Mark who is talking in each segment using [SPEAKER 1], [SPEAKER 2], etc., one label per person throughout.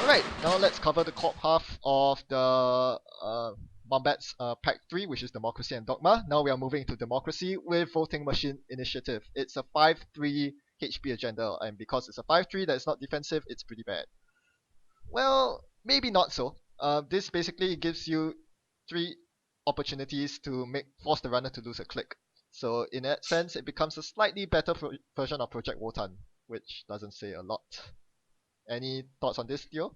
[SPEAKER 1] Alright, now let's cover the Corp half of the Mumbai's Pact 3, which is Democracy and Dogma. Now we are moving to Democracy with Voting Machine Initiative. It's a 5-3 HP agenda, and because it's a 5-3 that's not defensive, it's pretty bad. Well, maybe not so. This basically gives you 3 opportunities to force the runner to lose a click. So in that sense, it becomes a slightly better version of Project Wotan, which doesn't say a lot. Any thoughts on this, Theo?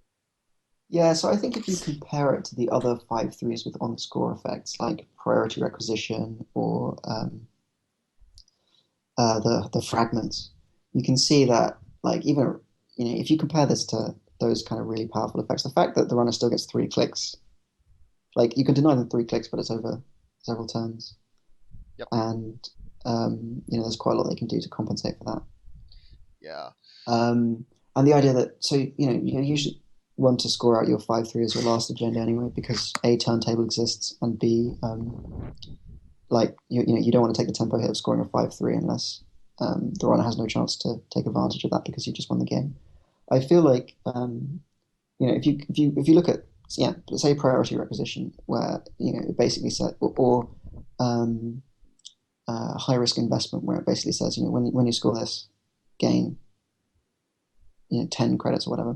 [SPEAKER 2] Yeah, so I think if you compare it to the other 5-3s with on-score effects like priority requisition or the fragments, you can see that like even if you compare this to those kind of really powerful effects, the fact that the runner still gets 3 clicks, like you can deny them 3 clicks, but it's over several turns,
[SPEAKER 1] Yep.
[SPEAKER 2] and there's quite a lot they can do to compensate for that.
[SPEAKER 1] Yeah.
[SPEAKER 2] And the idea that you usually want to score out your 5-3 as your last agenda anyway, because A, turntable exists, and B, you don't want to take the tempo hit of scoring a 5-3 unless the runner has no chance to take advantage of that because you just won the game. I feel like if you look at say priority requisition where it basically said or high risk investment where it basically says when you score this, gain 10 credits or whatever.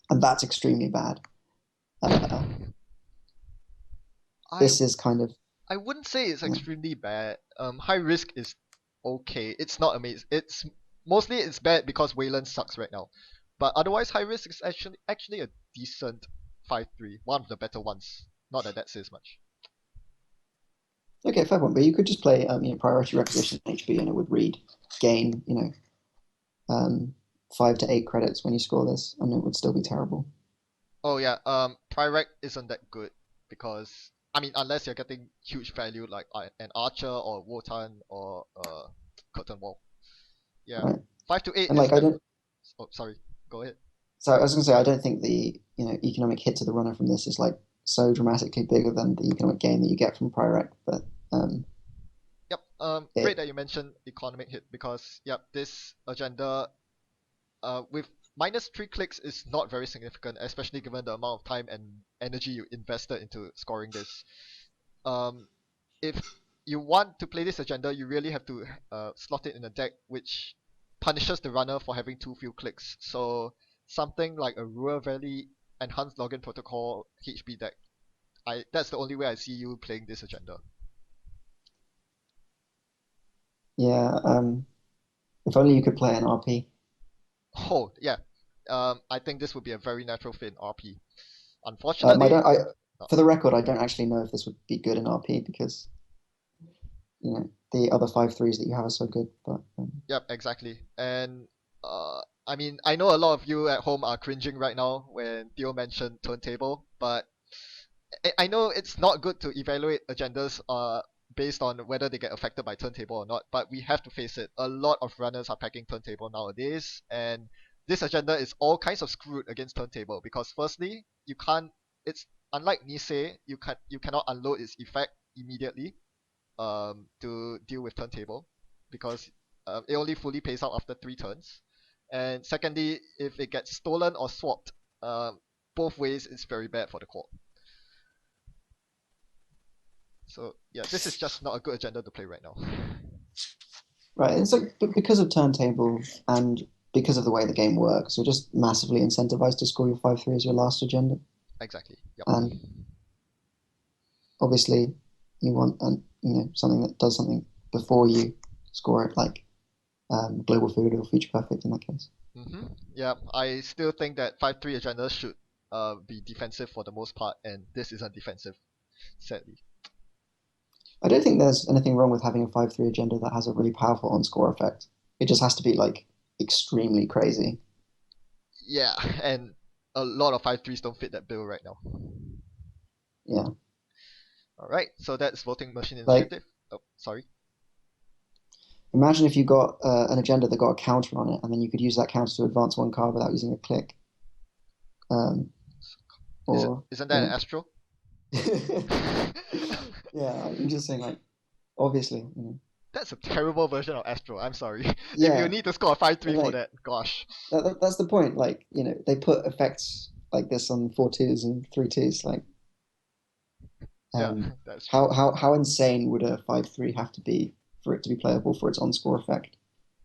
[SPEAKER 2] And that's extremely bad. This is kind of...
[SPEAKER 1] I wouldn't say it's extremely bad. High risk is okay. It's not amazing. It's bad because Wayland sucks right now. But otherwise, high risk is actually a decent 5-3. One of the better ones. Not that says much.
[SPEAKER 2] Okay, fair point. But you could just play priority requisition HB and it would read gain 5 to 8 credits when you score this, and it would still be terrible.
[SPEAKER 1] Oh yeah, Pyrec isn't that good because unless you're getting huge value like an Archer or Wotan or Curtain Wall. Yeah,
[SPEAKER 2] right.
[SPEAKER 1] 5 to 8.
[SPEAKER 2] And I don't.
[SPEAKER 1] Oh, sorry. Go ahead.
[SPEAKER 2] So I was gonna say I don't think the economic hit to the runner from this is like so dramatically bigger than the economic gain that you get from Pyrec, but
[SPEAKER 1] Yep. Great that you mentioned economic hit because this agenda with minus 3 clicks is not very significant, especially given the amount of time and energy you invested into scoring this. If you want to play this agenda, you really have to slot it in a deck which punishes the runner for having too few clicks. So something like a Ruhr Valley Enhanced Login Protocol HB deck. That's the only way I see you playing this agenda.
[SPEAKER 2] Yeah, if only you could play an RP.
[SPEAKER 1] Oh, yeah. I think this would be a very natural fit in RP. Unfortunately,
[SPEAKER 2] for the record, I don't actually know if this would be good in RP because the other 5-3s that you have are so good. But
[SPEAKER 1] yep, exactly. And I know a lot of you at home are cringing right now when Theo mentioned turntable, but I know it's not good to evaluate agendas based on whether they get affected by turntable or not, but we have to face it. A lot of runners are packing turntable nowadays, and this agenda is all kinds of screwed against turntable because firstly, you can't. It's unlike Nisei, you cannot unload its effect immediately, to deal with turntable, because it only fully pays out after 3 turns. And secondly, if it gets stolen or swapped, both ways it's very bad for the Corp. So yeah, this is just not a good agenda to play right now.
[SPEAKER 2] Right, it's like because of turntable and because of the way the game works, you're just massively incentivized to score your 5-3 as your last agenda.
[SPEAKER 1] Exactly. Yep.
[SPEAKER 2] And obviously, you want something that does something before you score it, like Global Food or Future Perfect in that case.
[SPEAKER 1] Yeah, I still think that 5-3 agendas should be defensive for the most part, and this isn't defensive, sadly.
[SPEAKER 2] I don't think there's anything wrong with having a 5-3 agenda that has a really powerful on-score effect. It just has to be like extremely crazy.
[SPEAKER 1] Yeah, and a lot of 5-3s don't fit that bill right now.
[SPEAKER 2] Yeah.
[SPEAKER 1] Alright, so that's Voting Machine Initiative. Oh, sorry.
[SPEAKER 2] Imagine if you got an agenda that got a counter on it, and then you could use that counter to advance 1 card without using a click.
[SPEAKER 1] Isn't that an Astro?
[SPEAKER 2] Yeah, I'm just saying, like, obviously,
[SPEAKER 1] That's a terrible version of Astro. I'm sorry. If you
[SPEAKER 2] Yeah,
[SPEAKER 1] need to score a 5-3 for
[SPEAKER 2] like
[SPEAKER 1] that, gosh.
[SPEAKER 2] that's the point. Like, they put effects like this on 4-2s and 3-2s. Like,
[SPEAKER 1] Yeah,
[SPEAKER 2] um,
[SPEAKER 1] that's true.
[SPEAKER 2] how insane would a 5-3 have to be for it to be playable for its on-score effect?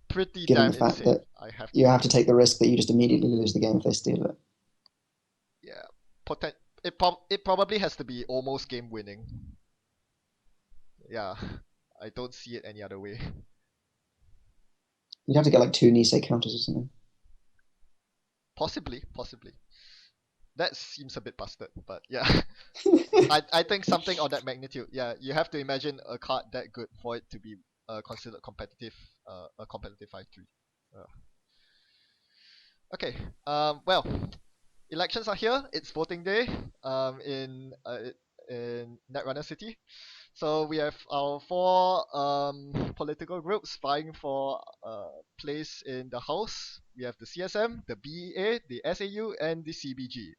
[SPEAKER 1] Pretty
[SPEAKER 2] Given the
[SPEAKER 1] damn
[SPEAKER 2] fact
[SPEAKER 1] insane,
[SPEAKER 2] that
[SPEAKER 1] I have to
[SPEAKER 2] you have
[SPEAKER 1] say.
[SPEAKER 2] to take the risk that you just immediately lose the game if they steal it.
[SPEAKER 1] Yeah, it probably has to be almost game winning. Yeah, I don't see it any other way.
[SPEAKER 2] You'd have to get like two Nisei counters or something.
[SPEAKER 1] Possibly, possibly. That seems a bit busted, but yeah. I think something of that magnitude. Yeah, you have to imagine a card that good for it to be considered competitive, a competitive 5-3. Uh, okay. Well, elections are here. It's voting day. In Netrunner City. So we have our four political groups vying for place in the House. We have the CSM, the BEA, the SAU, and the CBG.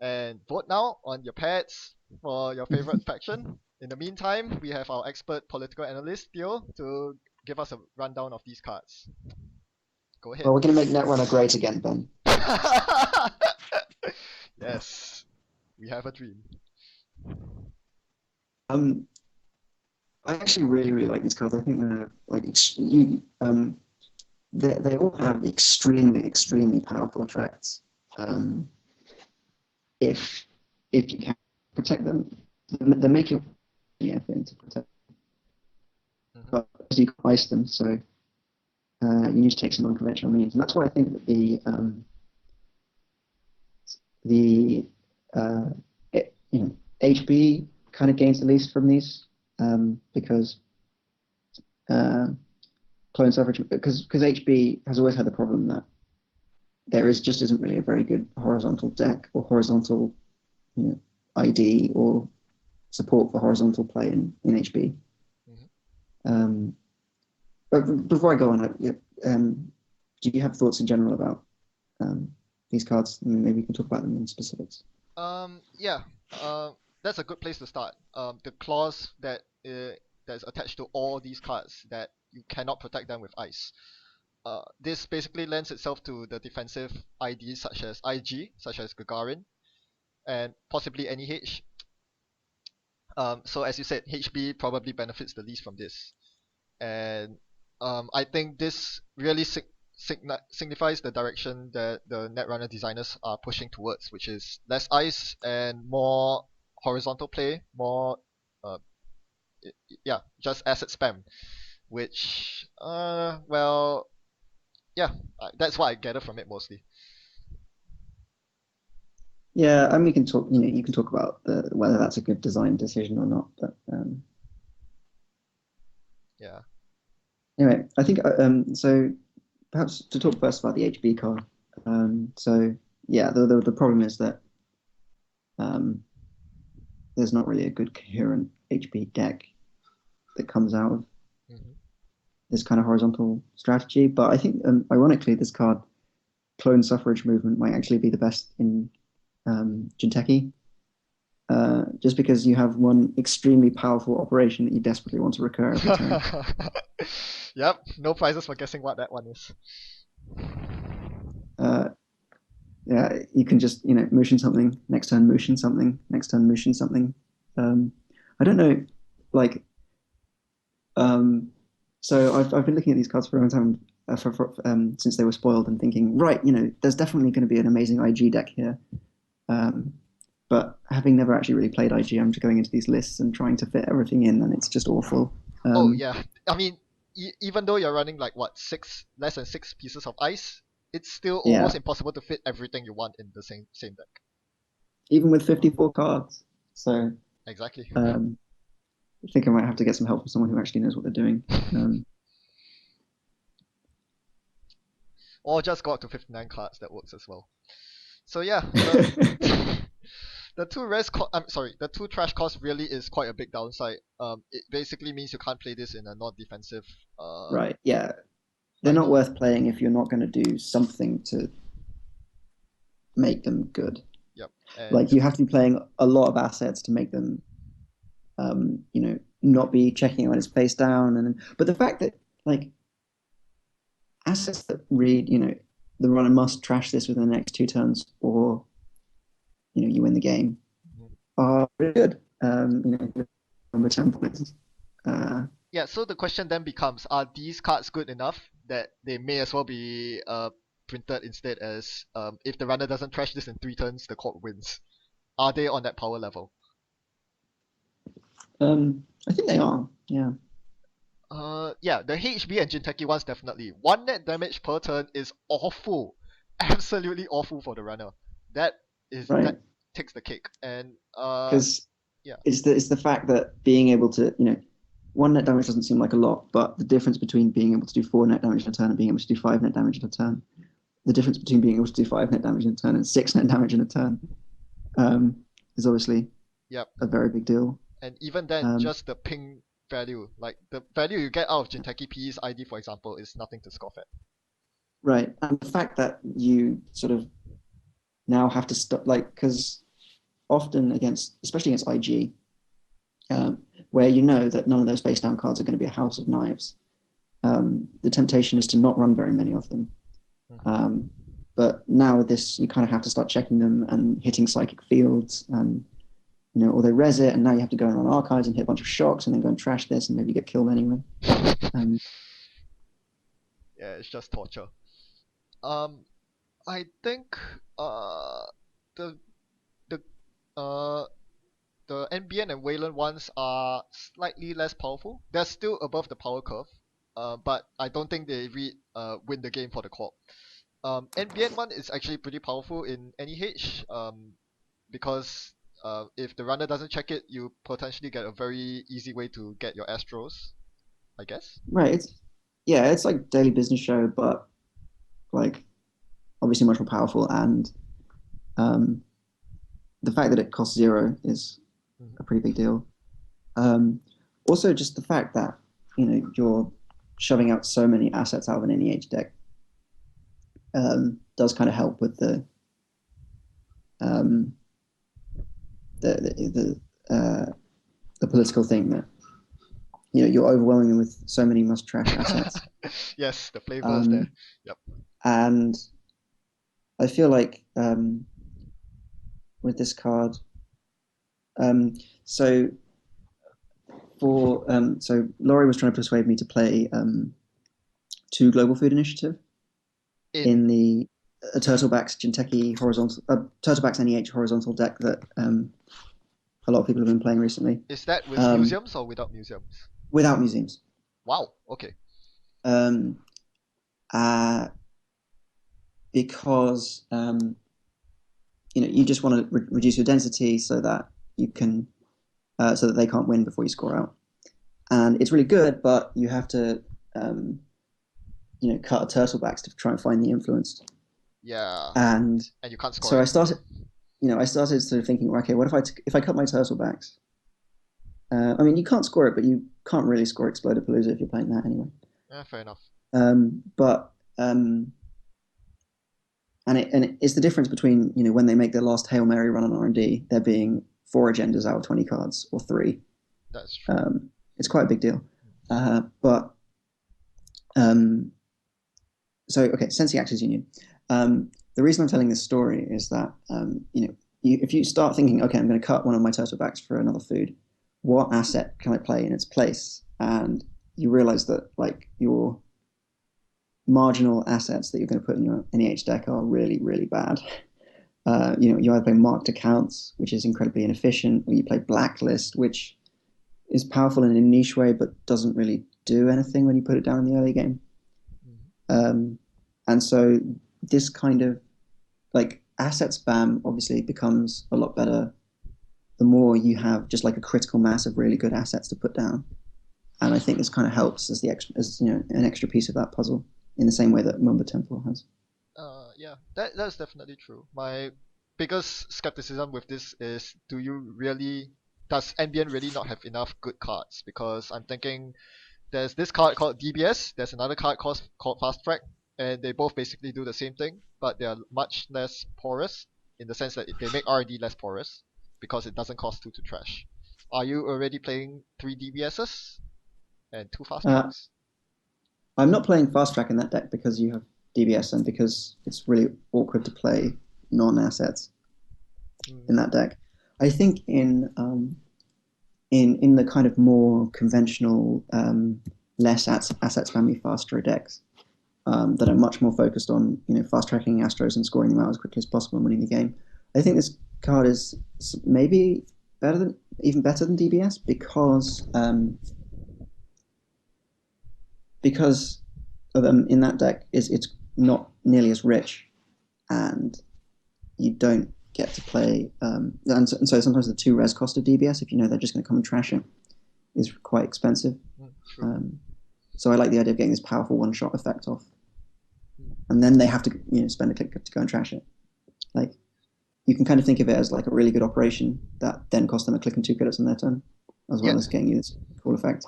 [SPEAKER 1] And vote now on your pads for your favorite faction. In the meantime, we have our expert political analyst Theo to give us a rundown of these cards. Go ahead.
[SPEAKER 2] Well, we're going to make Netrunner great again, Ben.
[SPEAKER 1] Yes, we have a dream.
[SPEAKER 2] Um, I actually really, really like these cards. I think they're like they all have extremely, extremely powerful effects. Um, if if you can protect them, they make it yeah thing to protect,
[SPEAKER 1] Mm-hmm.
[SPEAKER 2] but you can ice them, so you need to take some unconventional means, and that's why I think that the HB kind of gains the least from these because uh, clone suffrage because HB has always had the problem that there just isn't really a very good horizontal deck or horizontal ID or support for horizontal play in HB.
[SPEAKER 1] Mm-hmm.
[SPEAKER 2] But before I go on, do you have thoughts in general about these cards? Maybe we can talk about them in specifics.
[SPEAKER 1] Yeah. That's a good place to start. The clause that's attached to all these cards that you cannot protect them with ice. This basically lends itself to the defensive IDs such as IG, such as Gagarin, and possibly NEH. So as you said, HB probably benefits the least from this, and I think this really signifies the direction that the Netrunner designers are pushing towards, which is less ice and more horizontal play, more uh, yeah, just asset spam, which well, yeah, that's what I gather from it mostly.
[SPEAKER 2] Yeah, and we can talk. You can talk about whether that's a good design decision or not. But
[SPEAKER 1] Yeah.
[SPEAKER 2] anyway, I think so. Perhaps to talk first about the HB card. So yeah, the problem is that um, there's not really a good coherent HB deck that comes out of
[SPEAKER 1] Mm-hmm.
[SPEAKER 2] this kind of horizontal strategy. But I think, ironically, this card, Clone Suffrage Movement, might actually be the best in Jinteki, just because you have one extremely powerful operation that you desperately want to recur every turn.
[SPEAKER 1] Yep, no prizes for guessing what that one is.
[SPEAKER 2] Uh, yeah, you can just motion something next turn, motion something next turn, motion something. I don't know, like um, so I've been looking at these cards for a long time since they were spoiled and thinking, right, there's definitely going to be an amazing IG deck here. Um, but having never actually really played IG, I'm just going into these lists and trying to fit everything in, and it's just awful.
[SPEAKER 1] Oh
[SPEAKER 2] Um,
[SPEAKER 1] yeah, I mean, even though you're running like what less than 6 pieces of ice, it's still almost
[SPEAKER 2] yeah,
[SPEAKER 1] impossible to fit everything you want in the same deck.
[SPEAKER 2] even with 54 cards. So
[SPEAKER 1] Exactly.
[SPEAKER 2] um, I think I might have to get some help from someone who actually knows what they're doing. Um,
[SPEAKER 1] Or just go up to 59 cards. That works as well. So yeah, the two trash costs really is quite a big downside. It basically means you can't play this in a non-defensive
[SPEAKER 2] right, yeah, they're not
[SPEAKER 1] ID.
[SPEAKER 2] worth playing if you're not going to do something to make them good.
[SPEAKER 1] Yep. And
[SPEAKER 2] Like you have to be playing a lot of assets to make them, not be checking it when it's face down, and but the fact that like assets that read, the runner must trash this within the next 2 turns, or you win the game,
[SPEAKER 1] Mhm.
[SPEAKER 2] are really good. Number 10 points.
[SPEAKER 1] Yeah, so the question then becomes, are these cards good enough that they may as well be printed instead as if the runner doesn't trash this in 3 turns, the Corp wins. Are they on that power level?
[SPEAKER 2] I think they are. Yeah.
[SPEAKER 1] Yeah, the HB and Jinteki ones definitely. One net damage per turn is awful, absolutely awful for the runner. That
[SPEAKER 2] Right.
[SPEAKER 1] takes the cake, and
[SPEAKER 2] Because
[SPEAKER 1] yeah,
[SPEAKER 2] it's the fact that being able to, one net damage doesn't seem like a lot, but the difference between being able to do 4 net damage in a turn and being able to do 5 net damage in a turn, the difference between being able to do 5 net damage in a turn and 6 net damage in a turn, um, is obviously
[SPEAKER 1] yep.
[SPEAKER 2] a very big deal.
[SPEAKER 1] And even then,
[SPEAKER 2] Um,
[SPEAKER 1] just the ping value, like the value you get out of Jinteki PE's ID, for example, is nothing to scoff at.
[SPEAKER 2] right. And the fact that you sort of now have to stop, like, because often especially against IG, where you know that none of those face down cards are going to be a house of knives, the temptation is to not run very many of them.
[SPEAKER 1] Mhm.
[SPEAKER 2] Um, but now with this, you kind of have to start checking them and hitting psychic fields, and or they res it, and now you have to go and run archives and hit a bunch of shocks, and then go and trash this, and maybe get killed anyway. Um,
[SPEAKER 1] Yeah, it's just torture. Um, I think the the uh the NBN and Wayland ones are slightly less powerful. They're still above the power curve, but I don't think they win the game for the Corp. NBN one is actually pretty powerful in any H, because if the runner doesn't check it, you potentially get a very easy way to get your Astros, I guess.
[SPEAKER 2] right. It's like daily business show, but like obviously much more powerful, and um, the fact that it costs 0 is
[SPEAKER 1] Mhm.
[SPEAKER 2] a pretty big deal. Um, Also, just the fact that you're shoving out so many assets out of an NEH deck does kind of help with um, the political thing that you're overwhelming them with so many must trash assets.
[SPEAKER 1] Yes, the flavor is there.
[SPEAKER 2] Um,
[SPEAKER 1] Yep.
[SPEAKER 2] and I feel like with this card, um, so so Laurie was trying to persuade me to play 2 Global Food Initiative
[SPEAKER 1] In
[SPEAKER 2] in the Turtlebacks Jinteki horizontal Turtlebacks NEH horizontal deck that a lot of people have been playing recently,
[SPEAKER 1] Is that with
[SPEAKER 2] um,
[SPEAKER 1] museums or without museums?
[SPEAKER 2] without museums.
[SPEAKER 1] Wow. Okay.
[SPEAKER 2] Um, uh, because you just want to reduce your density so that you can so that they can't win before you score out. And it's really good, but you have to um, cut a turtlebacks to try and find the influence.
[SPEAKER 1] Yeah.
[SPEAKER 2] And
[SPEAKER 1] And you can't score
[SPEAKER 2] so
[SPEAKER 1] it.
[SPEAKER 2] I started sort of thinking, okay, what if I cut my turtlebacks? I mean, you can't score it, but you can't really score Explodapalooza if you're playing that anyway.
[SPEAKER 1] Yeah, fair enough.
[SPEAKER 2] But it's the difference between when they make their last Hail Mary run on R&D, there being 4 agendas out of 20 cards or 3.
[SPEAKER 1] That's true.
[SPEAKER 2] It's quite a big deal. But um, so okay, Sensei Axis Union. The reason I'm telling this story is that if you start thinking, okay, I'm going to cut one of my turtlebacks for another food, what asset can I play in its place? And you realize that like your marginal assets that you're going to put in your NEH deck are really, really bad. You either play marked accounts, which is incredibly inefficient, or you play blacklist, which is powerful in a niche way, but doesn't really do anything when you put it down in the early game.
[SPEAKER 1] Mhm.
[SPEAKER 2] And so this kind of like asset spam obviously becomes a lot better the more you have just like a critical mass of really good assets to put down. And I think this kind of helps as an extra piece of that puzzle in the same way that Mumba Temple has.
[SPEAKER 1] Yeah, that's definitely true. My biggest skepticism with this is, does NBN really not have enough good cards? Because I'm thinking there's this card called DBS, there's another card called Fast Track, and they both basically do the same thing, but they are much less porous in the sense that they make R&D less porous because it doesn't cost 2 to trash. Are you already playing 3 DBSs and 2 fast
[SPEAKER 2] Uh,
[SPEAKER 1] tracks?
[SPEAKER 2] I'm not playing fast track in that deck because you have DBS and because it's really awkward to play non-assets in
[SPEAKER 1] Mm,
[SPEAKER 2] that deck. I think in the kind of more conventional, less asset spammy faster decks that are much more focused on fast tracking Astros and scoring them out as quickly as possible and winning the game. I think this card is maybe even better than DBS because in that deck is it's not nearly as rich and you don't get to play and so sometimes the 2 res cost of DBS, if you know they're just going to come and trash it, is quite expensive.
[SPEAKER 1] true.
[SPEAKER 2] um, so I like the idea of getting this powerful one shot effect off,
[SPEAKER 1] Mm,
[SPEAKER 2] and then they have to spend a click to go and trash it. Like, you can kind of think of it as like a really good operation that then costs them a click and 2 credits on their turn, as
[SPEAKER 1] yeah,
[SPEAKER 2] well as getting you this cool effect.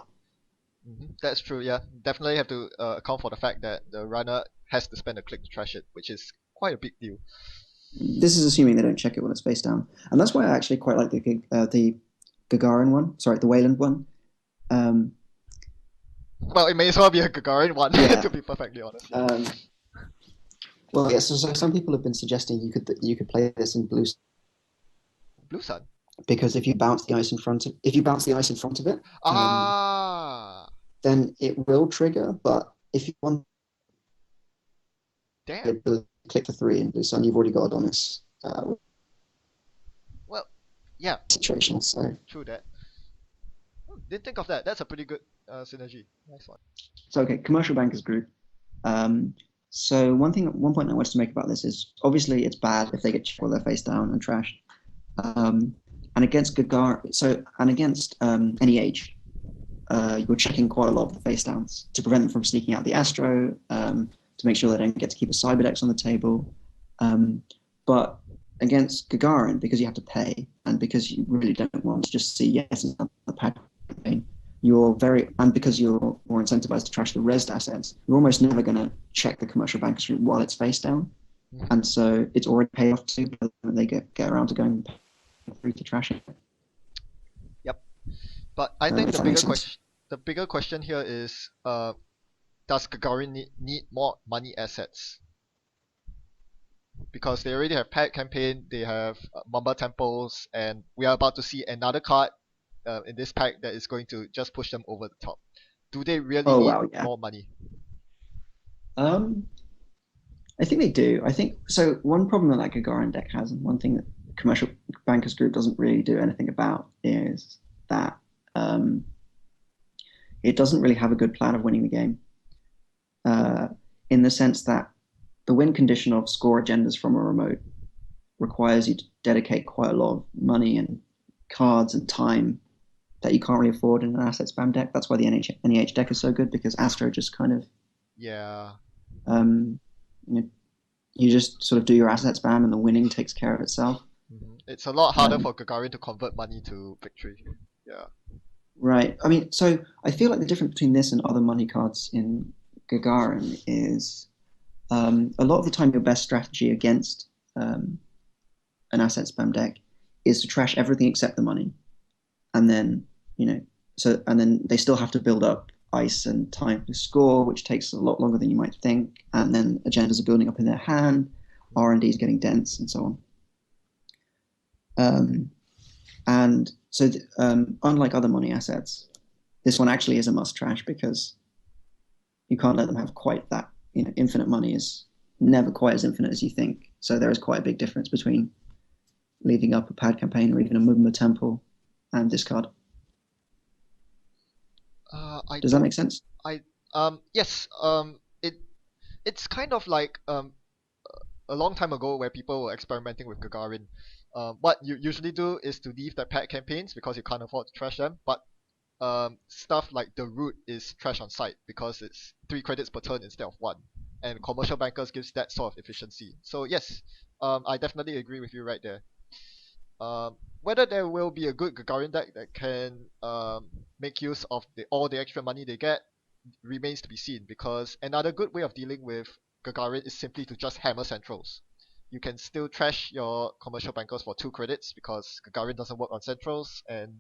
[SPEAKER 1] that's true. Yeah, definitely have to account for the fact that the runner has to spend a click to trash it, which is quite a big deal.
[SPEAKER 2] This is assuming they don't check it when it's face down, and that's why I actually quite like the Gagarin one. Sorry, the Wayland one. Um,
[SPEAKER 1] Well, it may as well be a Gagarin one,
[SPEAKER 2] yeah.
[SPEAKER 1] to be perfectly honest. Yeah.
[SPEAKER 2] Um, well, yeah. So some people have been suggesting you could play this in blue
[SPEAKER 1] Blue Sun.
[SPEAKER 2] because if you bounce the ice in front of it,
[SPEAKER 1] Ah,
[SPEAKER 2] then it will trigger. But if you want
[SPEAKER 1] damn.
[SPEAKER 2] to click the 3 in blue sun, you've already got Adonis
[SPEAKER 1] Well, yeah,
[SPEAKER 2] situation. So
[SPEAKER 1] true that. Didn't think of that. That's a pretty good synergy. Nice one.
[SPEAKER 2] okay, commercial bankers group. Um, so one point I wanted to make about this is obviously it's bad if they get checked while they're face down and trashed. Um, and against NEH, you're checking quite a lot of the face downs to prevent them from sneaking out the Astro, to make sure they don't get to keep a Cyberdex on the table. But against Gagarin, because you have to pay and because you really don't want to just see yes and the pack campaign, and because you're more incentivized to trash the resed assets, you're almost never going to check the commercial bankers route while it's face down.
[SPEAKER 1] Mhm.
[SPEAKER 2] And so it's already paid off too, but they get around to going free to trash it.
[SPEAKER 1] Yep. But I think
[SPEAKER 2] If that makes sense.
[SPEAKER 1] the bigger question here is, does Gagarin need more money assets? Because they already have Pet Campaign, they have Mamba Temples, and we are about to see another card in this pack that is going to just push them over the top. Do they really
[SPEAKER 2] Oh
[SPEAKER 1] need
[SPEAKER 2] wow, yeah.
[SPEAKER 1] more money?
[SPEAKER 2] Um, I think they do. I think so. One problem that Gagarin deck has, and one thing that Commercial Bankers Group doesn't really do anything about, is that it doesn't really have a good plan of winning the game. Uh, in the sense that the win condition of score agendas from a remote requires you to dedicate quite a lot of money and cards and time that you can't really afford in an asset spam deck. That's why the NEH deck is so good, because Astro just kind of
[SPEAKER 1] Yeah.
[SPEAKER 2] um, you, know, you just sort of do your asset spam and the winning takes care of itself.
[SPEAKER 1] It's a lot harder
[SPEAKER 2] Um,
[SPEAKER 1] for Gagarin to convert money to victory. Yeah.
[SPEAKER 2] right. I mean, so I feel like the difference between this and other money cards in Gagarin is a lot of the time your best strategy against an asset spam deck is to trash everything except the money, and then and then they still have to build up ice and time to score, which takes a lot longer than you might think, and then agendas are building up in their hand, R&D is getting dense, and so on. And so, unlike other money assets, this one actually is a must trash because you can't let them have quite that. Infinite money is never quite as infinite as you think. So there is quite a big difference between leaving up a pad campaign or even a Mumbai temple and discard.
[SPEAKER 1] I
[SPEAKER 2] Does that
[SPEAKER 1] don't.
[SPEAKER 2] make sense?
[SPEAKER 1] Yes. It's kind of like a long time ago where people were experimenting with Gagarin. What you usually do is to leave the pet campaigns because you can't afford to trash them, but stuff like the root is trash on site because it's 3 credits per turn instead of 1, and commercial bankers gives that sort of efficiency. So yes, I definitely agree with you right there. Whether there will be a good Gagarin deck that can make use of all the extra money they get remains to be seen, because another good way of dealing with Gagarin is simply to just hammer centrals. You can still trash your commercial bankers for 2 credits because Gagarin doesn't work on centrals, and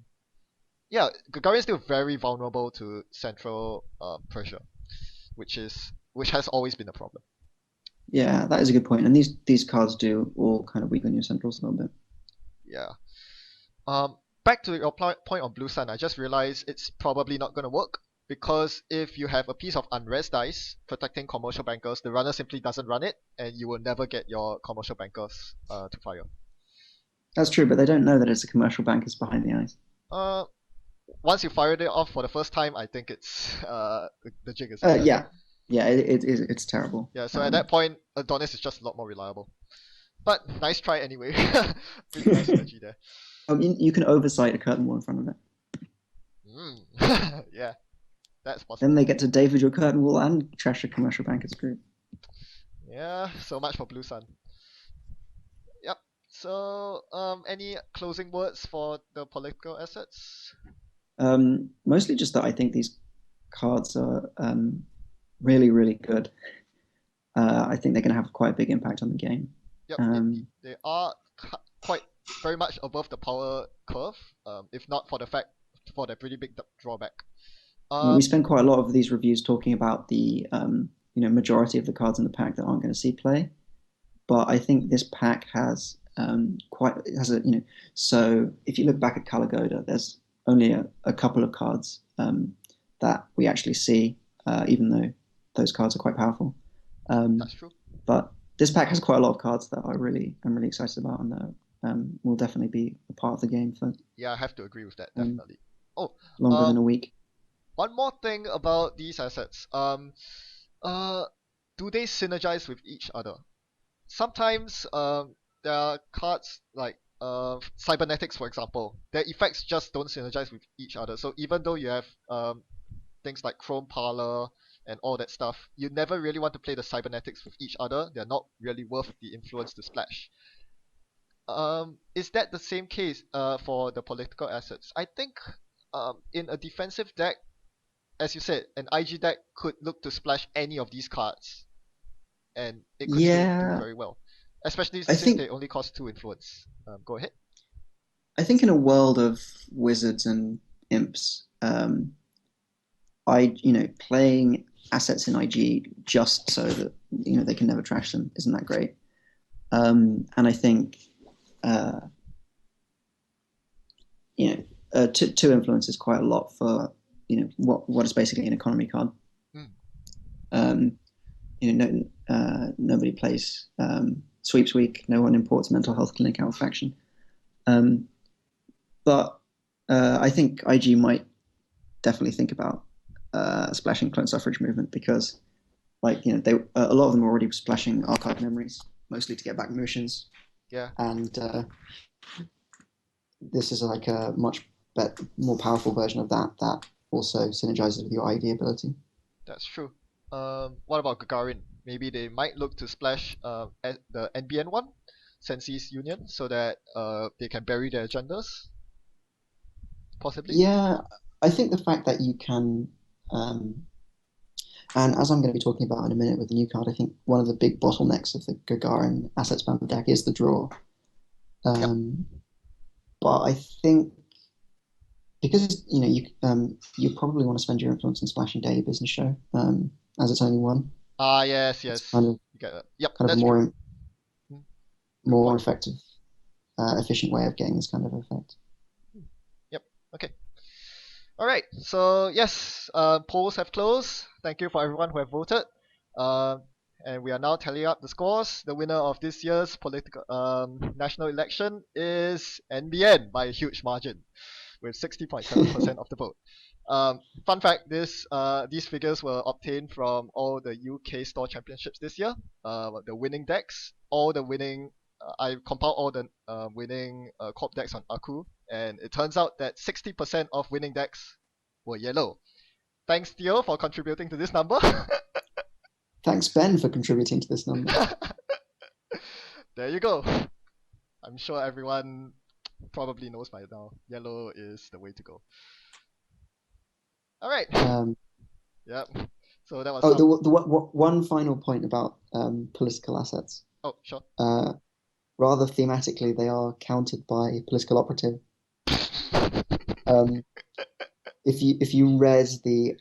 [SPEAKER 1] yeah, Gagarin is still very vulnerable to central pressure, which has always been a problem.
[SPEAKER 2] Yeah, that is a good point. And these cards do all kind of weaken your centrals a little bit.
[SPEAKER 1] Yeah. Back to your point on Blue Sun, I just realized it's probably not going to work because if you have a piece of unrest dice protecting commercial bankers, the runner simply doesn't run it, and you will never get your commercial bankers to fire.
[SPEAKER 2] That's true, but they don't know that it's a commercial bankers behind the eyes.
[SPEAKER 1] Uh, Once you fired it off for the first time, I think it's the jig is up.
[SPEAKER 2] Yeah, yeah, it's terrible.
[SPEAKER 1] Yeah, so at that point, Adonis is just a lot more reliable. But nice try anyway. Pretty nice synergy there.
[SPEAKER 2] I mean, you can oversight a curtain wall in front of it.
[SPEAKER 1] Yeah, that's
[SPEAKER 2] Then
[SPEAKER 1] possible.
[SPEAKER 2] they get to David your curtain wall and trash a commercial bankers group.
[SPEAKER 1] Yeah, so much for Blue Sun. Yep. So, any closing words for the political assets?
[SPEAKER 2] Mostly just that I think these cards are really, really good. I think they're going to have quite a big impact on the game.
[SPEAKER 1] Yep, indeed. They are quite very much above the power curve, if not for the fact for the pretty big drawback.
[SPEAKER 2] We spend quite a lot of these reviews talking about the majority of the cards in the pack that aren't going to see play, but I think this pack has So if you look back at Kalagoda, there's only a couple of cards that we actually see, even though those cards are quite powerful.
[SPEAKER 1] That's true.
[SPEAKER 2] But this pack has quite a lot of cards that I'm really excited about, and that will definitely be a part of the game for.
[SPEAKER 1] Yeah, I have to agree with that, definitely.
[SPEAKER 2] Longer than a week.
[SPEAKER 1] One more thing about these assets. Do they synergize with each other? Sometimes there are cards like cybernetics, for example. Their effects just don't synergize with each other. So even though you have things like Chrome Parlor and all that stuff, you never really want to play the cybernetics with each other. They're not really worth the influence to splash. Is that the same case for the political assets? I think in a defensive deck, as you said, an IG deck could look to splash any of these cards, and it could still do
[SPEAKER 2] Yeah,
[SPEAKER 1] very well. Especially
[SPEAKER 2] I
[SPEAKER 1] since
[SPEAKER 2] think
[SPEAKER 1] they only cost 2 influence. Go ahead.
[SPEAKER 2] I think in a world of wizards and imps, playing assets in IG just so that they can never trash them isn't that great. And I think two influence is quite a lot for what is basically an economy card.
[SPEAKER 1] Mm.
[SPEAKER 2] Nobody plays sweeps week. No one imports mental health clinic out of faction. But I think IG might definitely think about splashing clone suffrage movement because, they a lot of them are already splashing archive memories, mostly to get back motions.
[SPEAKER 1] Yeah.
[SPEAKER 2] And this is like a much more powerful version of that also synergizes with your ID ability.
[SPEAKER 1] That's true. What about Gagarin? Maybe they might look to splash the NBN one, Sensei's Union, so that they can bury their agendas. Possibly.
[SPEAKER 2] Yeah, I think the fact that you can, and as I'm going to be talking about in a minute with the new card, I think one of the big bottlenecks of the Gagarin asset spam deck is the draw.
[SPEAKER 1] Yep.
[SPEAKER 2] But I think because you probably want to spend your influence in splashing Daily Business Show, as it's only one.
[SPEAKER 1] Yes.
[SPEAKER 2] Kind of,
[SPEAKER 1] You get that. Yep,
[SPEAKER 2] kind of
[SPEAKER 1] that's
[SPEAKER 2] more
[SPEAKER 1] true.
[SPEAKER 2] more effective, efficient way of getting this kind of effect.
[SPEAKER 1] Yep. Okay. All right. So yes, polls have closed. Thank you for everyone who have voted. And we are now tallying up the scores. The winner of this year's political national election is NBN by a huge margin, with 60.7% of the vote. Fun fact: these figures were obtained from all the UK store championships this year. The winning decks, I compiled all the winning Corp decks on Aku, and it turns out that 60% of winning decks were yellow. Thanks, Theo, for contributing to this number.
[SPEAKER 2] Thanks, Ben, for contributing to this number.
[SPEAKER 1] There you go. I'm sure everyone probably knows by now. Yellow is the way to go. All right. Yep. So that was.
[SPEAKER 2] The one final point about political assets.
[SPEAKER 1] Oh, sure.
[SPEAKER 2] Rather thematically, they are countered by political operative. if you res the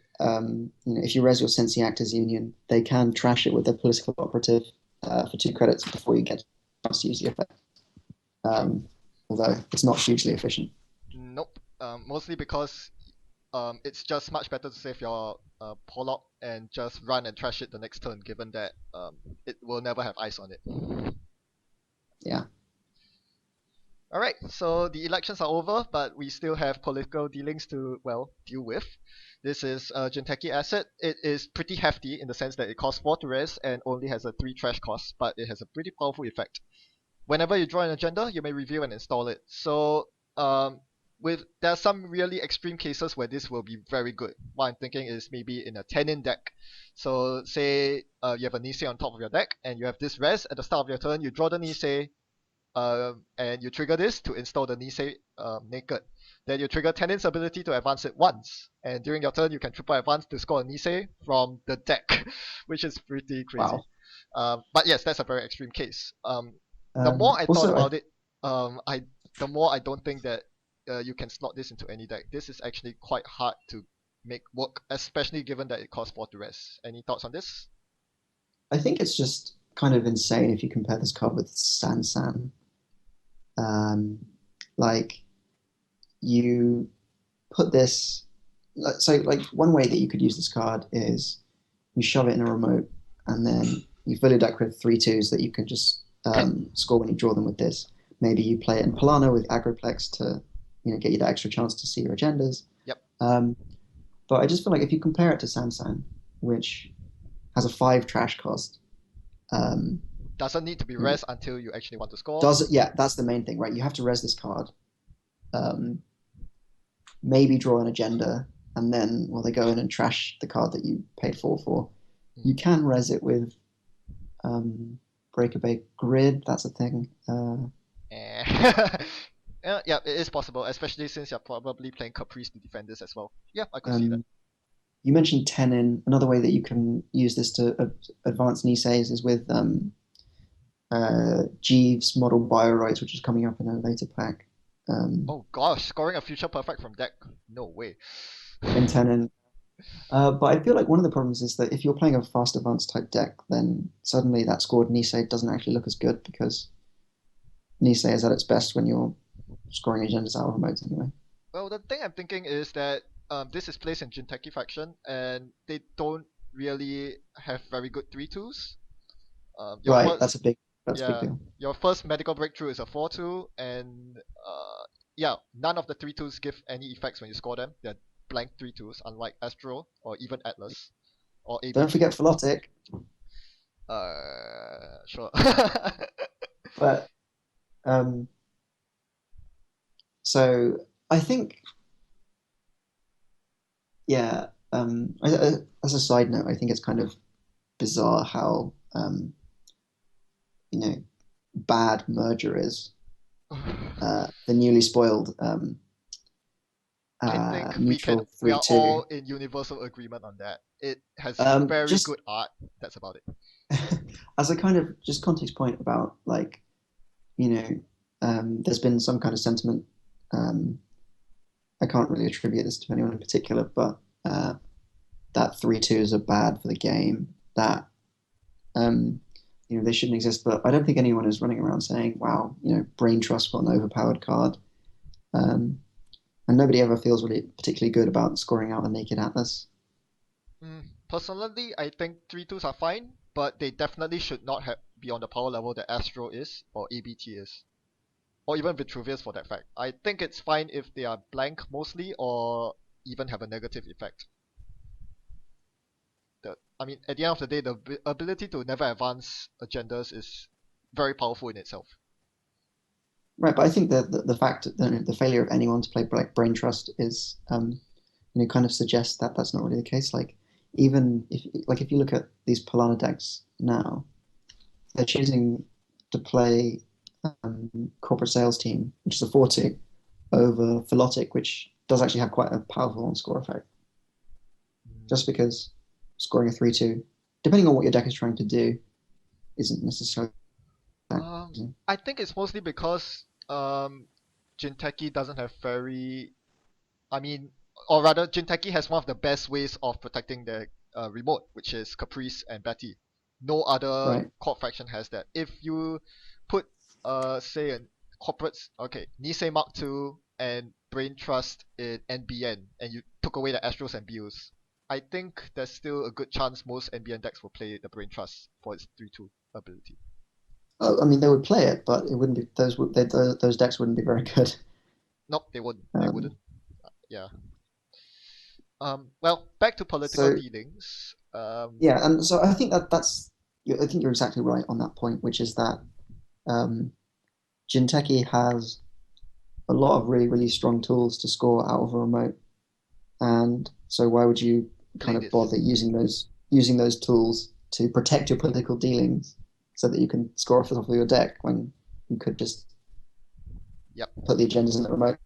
[SPEAKER 2] if you res your Sensi Actors Union, they can trash it with their political operative for 2 credits before you get to use the effect.
[SPEAKER 1] True.
[SPEAKER 2] Although it's not hugely efficient.
[SPEAKER 1] Nope. Mostly because it's just much better to save your Pollock and just run and trash it the next turn, given that it will never have ice on it.
[SPEAKER 2] Yeah.
[SPEAKER 1] Alright, so the elections are over, but we still have political dealings to, well, deal with. This is a Jinteki asset. It is pretty hefty in the sense that it costs 4 to res and only has a 3 trash cost, but it has a pretty powerful effect. Whenever you draw an agenda, you may review and install it. So, there are some really extreme cases where this will be very good. What I'm thinking is maybe in a 10-in deck. So, say you have a Nisei on top of your deck, and you have this res at the start of your turn, you draw the Nisei, and you trigger this to install the Nisei naked. Then you trigger Tenin's ability to advance it once, and during your turn you can triple advance to score a Nisei from the deck, which is pretty crazy.
[SPEAKER 2] Wow.
[SPEAKER 1] But yes, that's a very extreme case. The more I thought
[SPEAKER 2] Also,
[SPEAKER 1] about it, the more I don't think that you can slot this into any deck. This is actually quite hard to make work, especially given that it costs 4 to rest. Any thoughts on this?
[SPEAKER 2] I think it's just kind of insane if you compare this card with Sansan. Um, like you put this, so like one way that you could use this card is you shove it in a remote, and then you fill your deck with 3/2s that you can just score when you draw them with this. Maybe you play it in Polana with Agroplex to get you that extra chance to see your agendas.
[SPEAKER 1] Yep.
[SPEAKER 2] But I just feel like if you compare it to Sansan, which has a 5 trash cost,
[SPEAKER 1] Doesn't need to be res until you actually want to score.
[SPEAKER 2] yeah, that's the main thing, right? You have to res this card, maybe draw an agenda, and then they go in and trash the card that you paid 4 for. You can res it with Breakaway Grid. That's a thing.
[SPEAKER 1] Yeah, it is possible, especially since you're probably playing Caprice to defend this as well. Yeah, I could see that.
[SPEAKER 2] You mentioned Tenin. Another way that you can use this to advance Niseis is with Jeeves Model Bioroids, which is coming up in a later pack.
[SPEAKER 1] Oh gosh, scoring a future perfect from deck? No way.
[SPEAKER 2] In Tenin. But I feel like one of the problems is that if you're playing a fast advance type deck, then suddenly that scored Nisei doesn't actually look as good because Nisei is at its best when you're scoring agendas out of remotes anyway.
[SPEAKER 1] Well, the thing I'm thinking is that this is placed in Jinteki faction, and they don't really have very good 3/2s.
[SPEAKER 2] Right, that's a big deal.
[SPEAKER 1] Your first medical breakthrough is a 4/2, and none of the 3/2s give any effects when you score them. They're blank 3/2s, unlike Astro or even Atlas or ABT.
[SPEAKER 2] Don't forget Philotic.
[SPEAKER 1] Sure.
[SPEAKER 2] But so I think, yeah. As a side note, I think it's kind of bizarre how bad Merger is. The newly spoiled
[SPEAKER 1] I think
[SPEAKER 2] neutral
[SPEAKER 1] we are
[SPEAKER 2] 3/2.
[SPEAKER 1] all in universal agreement on that. It has very
[SPEAKER 2] Just
[SPEAKER 1] good art. That's about it.
[SPEAKER 2] as a kind of just context point about there's been some kind of sentiment. I can't really attribute this to anyone in particular, but that 3/2s are bad for the game. That they shouldn't exist. But I don't think anyone is running around saying, "Wow, Brain Trust, what an overpowered card." And nobody ever feels really particularly good about scoring out a naked Atlas.
[SPEAKER 1] Personally, I think 3/2s are fine, but they definitely should not be on the power level that Astro is or ABT is, or even Vitruvius for that fact. I think it's fine if they are blank mostly or even have a negative effect. At the end of the day, the ability to never advance agendas is very powerful in itself.
[SPEAKER 2] Right, but I think the fact that the failure of anyone to play Brain Trust is kind of suggests that that's not really the case. Like even if you look at these Polana decks now, they're choosing to play Corporate Sales Team, which is a 4/2, over Philotic, which does actually have quite a powerful on-score effect. Just because scoring a 3/2, depending on what your deck is trying to do, isn't necessarily.
[SPEAKER 1] I think it's mostly because Jinteki doesn't have very. or rather, Jinteki has one of the best ways of protecting their remote, which is Caprice and Betty. No other
[SPEAKER 2] right?
[SPEAKER 1] Corp faction has that. If you put, say, a corporates, okay, Nisei Mark II and Brain Trust in NBN, and you took away the Astros and Bios, I think there's still a good chance most NBN decks will play the Brain Trust for its 3-2 ability.
[SPEAKER 2] Oh, I mean, they would play it, but it wouldn't be those decks wouldn't be very good.
[SPEAKER 1] Nope, they wouldn't. They
[SPEAKER 2] Um,
[SPEAKER 1] wouldn't. Yeah. Well, back to political
[SPEAKER 2] so
[SPEAKER 1] dealings.
[SPEAKER 2] yeah, and so I think I think you're exactly right on that point, which is that um, Jinteki has a lot of really, really strong tools to score out of a remote. And so why would you
[SPEAKER 1] Play
[SPEAKER 2] kind of
[SPEAKER 1] this.
[SPEAKER 2] bother using those tools to protect your political dealings so that you can score off the top of your deck when you could just
[SPEAKER 1] Yep.
[SPEAKER 2] put the agendas in the remote?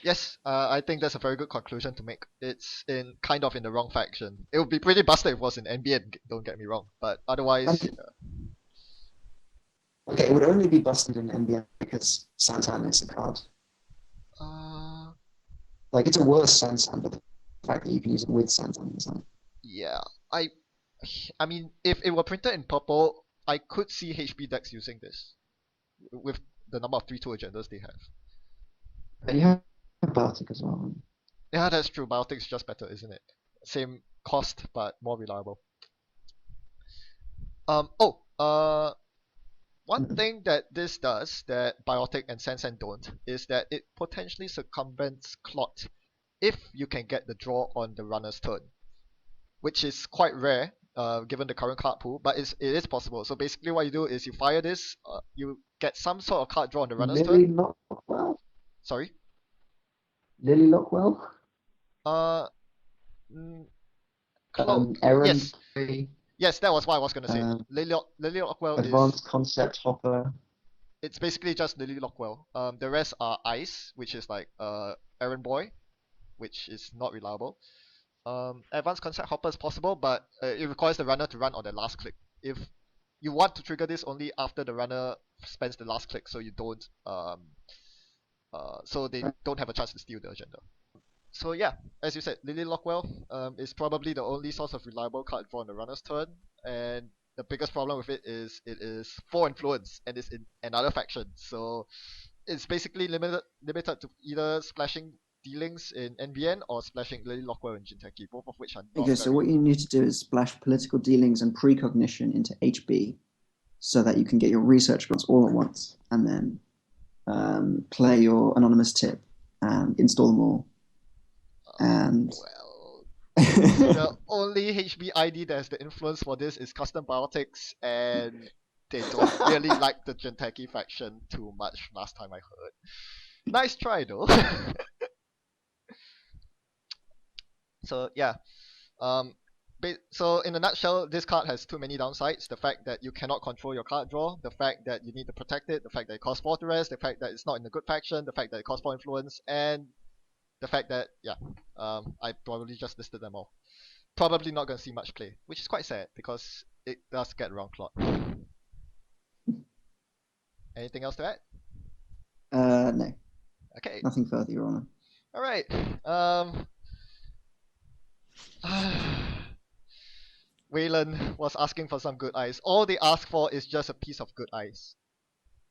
[SPEAKER 1] Yes, I think that's a very good conclusion to make. It's in kind of in the wrong faction. It would be pretty busted if it was in NBA. Don't get me wrong, but otherwise,
[SPEAKER 2] And okay, it would only be busted in NBA because Santan is a card.
[SPEAKER 1] uh,
[SPEAKER 2] Like it's a worse Santan, but the fact that you can use it with Santan is like
[SPEAKER 1] yeah, I, I mean, if it were printed in purple, I could see HB decks using this with the number of 3-2 agendas they have.
[SPEAKER 2] and you have Bartik as well.
[SPEAKER 1] Yeah, that's true. Biotic's just better, isn't it? Same cost, but more reliable. Oh, one
[SPEAKER 2] Mm.
[SPEAKER 1] thing that this does that Biotic and Sansan don't is that it potentially circumvents Clot if you can get the draw on the runner's turn, which is quite rare given the current card pool, but it is possible. So basically what you do is you fire this, you get some sort of card draw on the runner's
[SPEAKER 2] Lily
[SPEAKER 1] turn.
[SPEAKER 2] Lockwell?
[SPEAKER 1] Sorry.
[SPEAKER 2] Lily Lockwell?
[SPEAKER 1] Uh, mm, Cloak.
[SPEAKER 2] Aaron
[SPEAKER 1] Yes,
[SPEAKER 2] Boy,
[SPEAKER 1] yes, that was what I was gonna say.
[SPEAKER 2] um,
[SPEAKER 1] Lily Lockwell is
[SPEAKER 2] Advanced Concept Hopper.
[SPEAKER 1] it's basically just Lily Lockwell. The rest are Ice, which is like Errand Boy, which is not reliable. Advanced Concept Hopper is possible, but it requires the runner to run on the last click. If you want to trigger this only after the runner spends the last click, so you don't so they don't have a chance to steal the agenda. So yeah, as you said, Lily Lockwell is probably the only source of reliable card draw on the runner's turn, and the biggest problem with it is 4 influence and it's in another faction. So it's basically limited to either splashing dealings in NVN or splashing Lily Lockwell and Jinteki, both of which are not
[SPEAKER 2] Okay, so
[SPEAKER 1] very
[SPEAKER 2] what you need to do is splash political dealings and precognition into HB so that you can get your research grants all at once and then play your anonymous tip and install them all. And
[SPEAKER 1] well. The only HB ID that has the influence for this is Custom Biotics, and they don't really like the Jinteki faction too much last time I heard. Nice try though. So yeah, um, so in a nutshell, this card has too many downsides. The fact that you cannot control your card draw, the fact that you need to protect it, the fact that it costs 4 to rest, the fact that it's not in a good faction, the fact that it costs 4 influence, and the fact that yeah, I probably just listed them all. Probably not gonna see much play, which is quite sad because it does get around Clot. Anything else to add?
[SPEAKER 2] no,
[SPEAKER 1] Okay,
[SPEAKER 2] nothing further, Your Honor.
[SPEAKER 1] all right. Wayland was asking for some good ice. All they ask for is just a piece of good ice,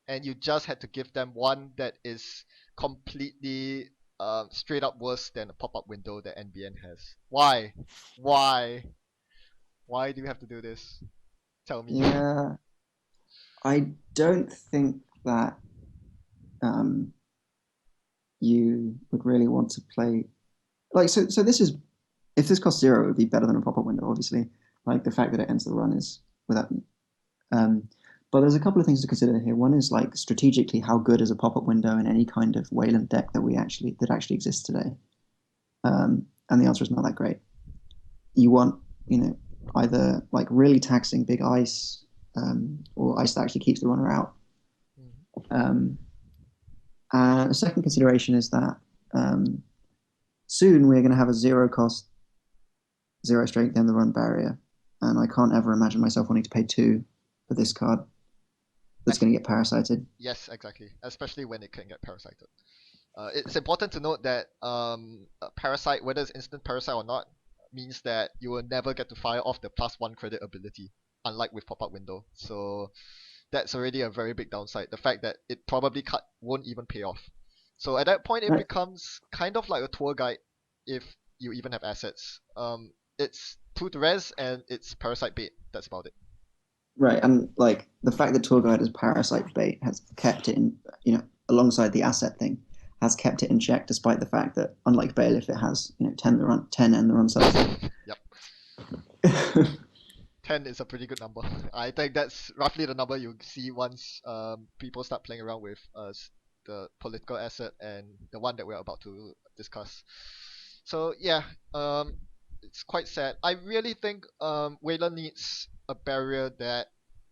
[SPEAKER 1] and you just had to give them one that is completely straight up worse than a pop-up window that NBN has. Why? Why? Why do you have to do this? Tell me.
[SPEAKER 2] Yeah, I don't think that um, you would really want to play like so this is if this costs 0 it would be better than a pop-up window, obviously. Like the fact that it ends the run is without but there's a couple of things to consider here. One is like strategically how good is a pop-up window in any kind of Wayland deck that actually exists today. And the answer is not that great. You want, either like really taxing big ice, or ice that actually keeps the runner out. Um, and a second consideration is that soon we're going to have a 0 cost, 0 strength end the run barrier, and I can't ever imagine myself wanting to pay 2 for this card that's going to get parasited.
[SPEAKER 1] Yes, exactly. Especially when it can get parasited. It's important to note that a parasite, whether it's instant parasite or not, means that you will never get to fire off the +1 credit ability, unlike with pop-up window. So that's already a very big downside. The fact that it probably won't even pay off. So at that point, it
[SPEAKER 2] Right,
[SPEAKER 1] becomes kind of like a tour guide if you even have assets. It's 2 to res and it's parasite bait. That's about it.
[SPEAKER 2] right, and like the fact that tour guide is parasite bait has kept it in, alongside the asset thing, has kept it in check, despite the fact that unlike bailiff, it has 10 and the run subset.
[SPEAKER 1] Yep. 10 is a pretty good number. I think that's roughly the number you see once people start playing around with the political asset and the one that we're about to discuss. So yeah, it's quite sad. I really think Wayland needs a barrier that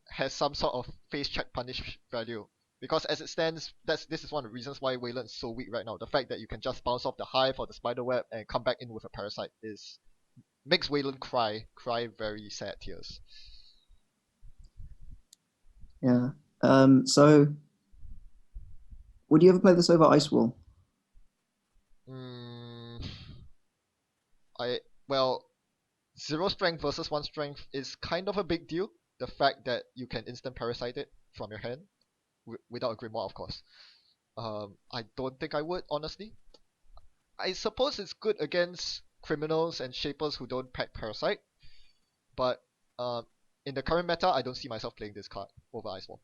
[SPEAKER 1] has some sort of face check punish value. Because as it stands, this is one of the reasons why Wayland is so weak right now. The fact that you can just bounce off the hive or the spider web and come back in with a parasite is makes Wayland cry very sad tears.
[SPEAKER 2] Yeah. So would you ever play this over Ice Wall?
[SPEAKER 1] Mm, I well, 0 strength versus 1 strength is kind of a big deal. The fact that you can instant parasite it from your hand without a grimoire, of course. I don't think I would honestly. I suppose it's good against criminals and shapers who don't pack parasite, but in the current meta, I don't see myself playing this card over Ice Wall.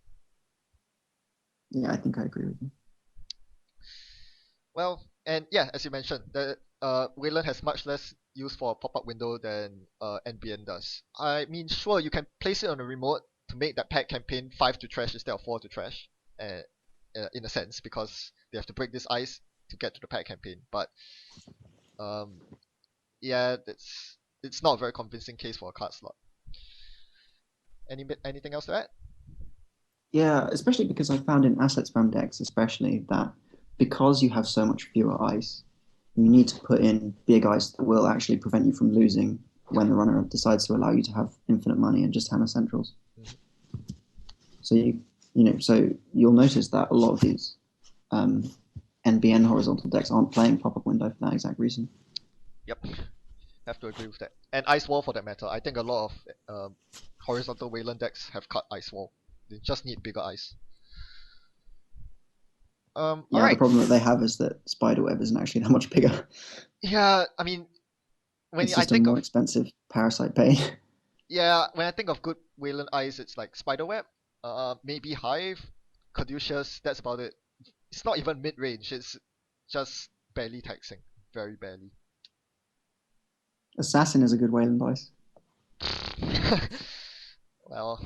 [SPEAKER 2] Yeah, I think I agree with you.
[SPEAKER 1] Well, and yeah, as you mentioned, the Wayland has much less use for a pop-up window than NBN does. I mean, sure, you can place it on a remote to make that pack campaign 5 to trash instead of 4 to trash, uh, in a sense, because they have to break this ice to get to the pack campaign. But um, yeah, it's not a very convincing case for a card slot. Anything else to add?
[SPEAKER 2] Yeah, especially because I found in asset spam decks, especially that because you have so much fewer ice, you need to put in big ice that will actually prevent you from losing
[SPEAKER 1] Yep.
[SPEAKER 2] when the runner decides to allow you to have infinite money and just hammer centrals.
[SPEAKER 1] Mhm.
[SPEAKER 2] So so you'll notice that a lot of these NBN horizontal decks aren't playing pop-up window for that exact reason.
[SPEAKER 1] Yep. Have to agree with that. And Ice Wall for that matter. I think a lot of horizontal Wayland decks have cut Ice Wall. They just need bigger ice.
[SPEAKER 2] Yeah, the
[SPEAKER 1] Alright.
[SPEAKER 2] problem that they have is that Spiderweb isn't actually that much bigger.
[SPEAKER 1] Yeah, I mean, when
[SPEAKER 2] It's
[SPEAKER 1] I
[SPEAKER 2] just a
[SPEAKER 1] think
[SPEAKER 2] more
[SPEAKER 1] of
[SPEAKER 2] expensive parasite bait.
[SPEAKER 1] when I think of good Wayland ice, it's like Spiderweb, maybe Hive, Caduceus. That's about it. It's not even mid range. It's just barely taxing, very barely.
[SPEAKER 2] Assassin is a good Wayland ice.
[SPEAKER 1] Well,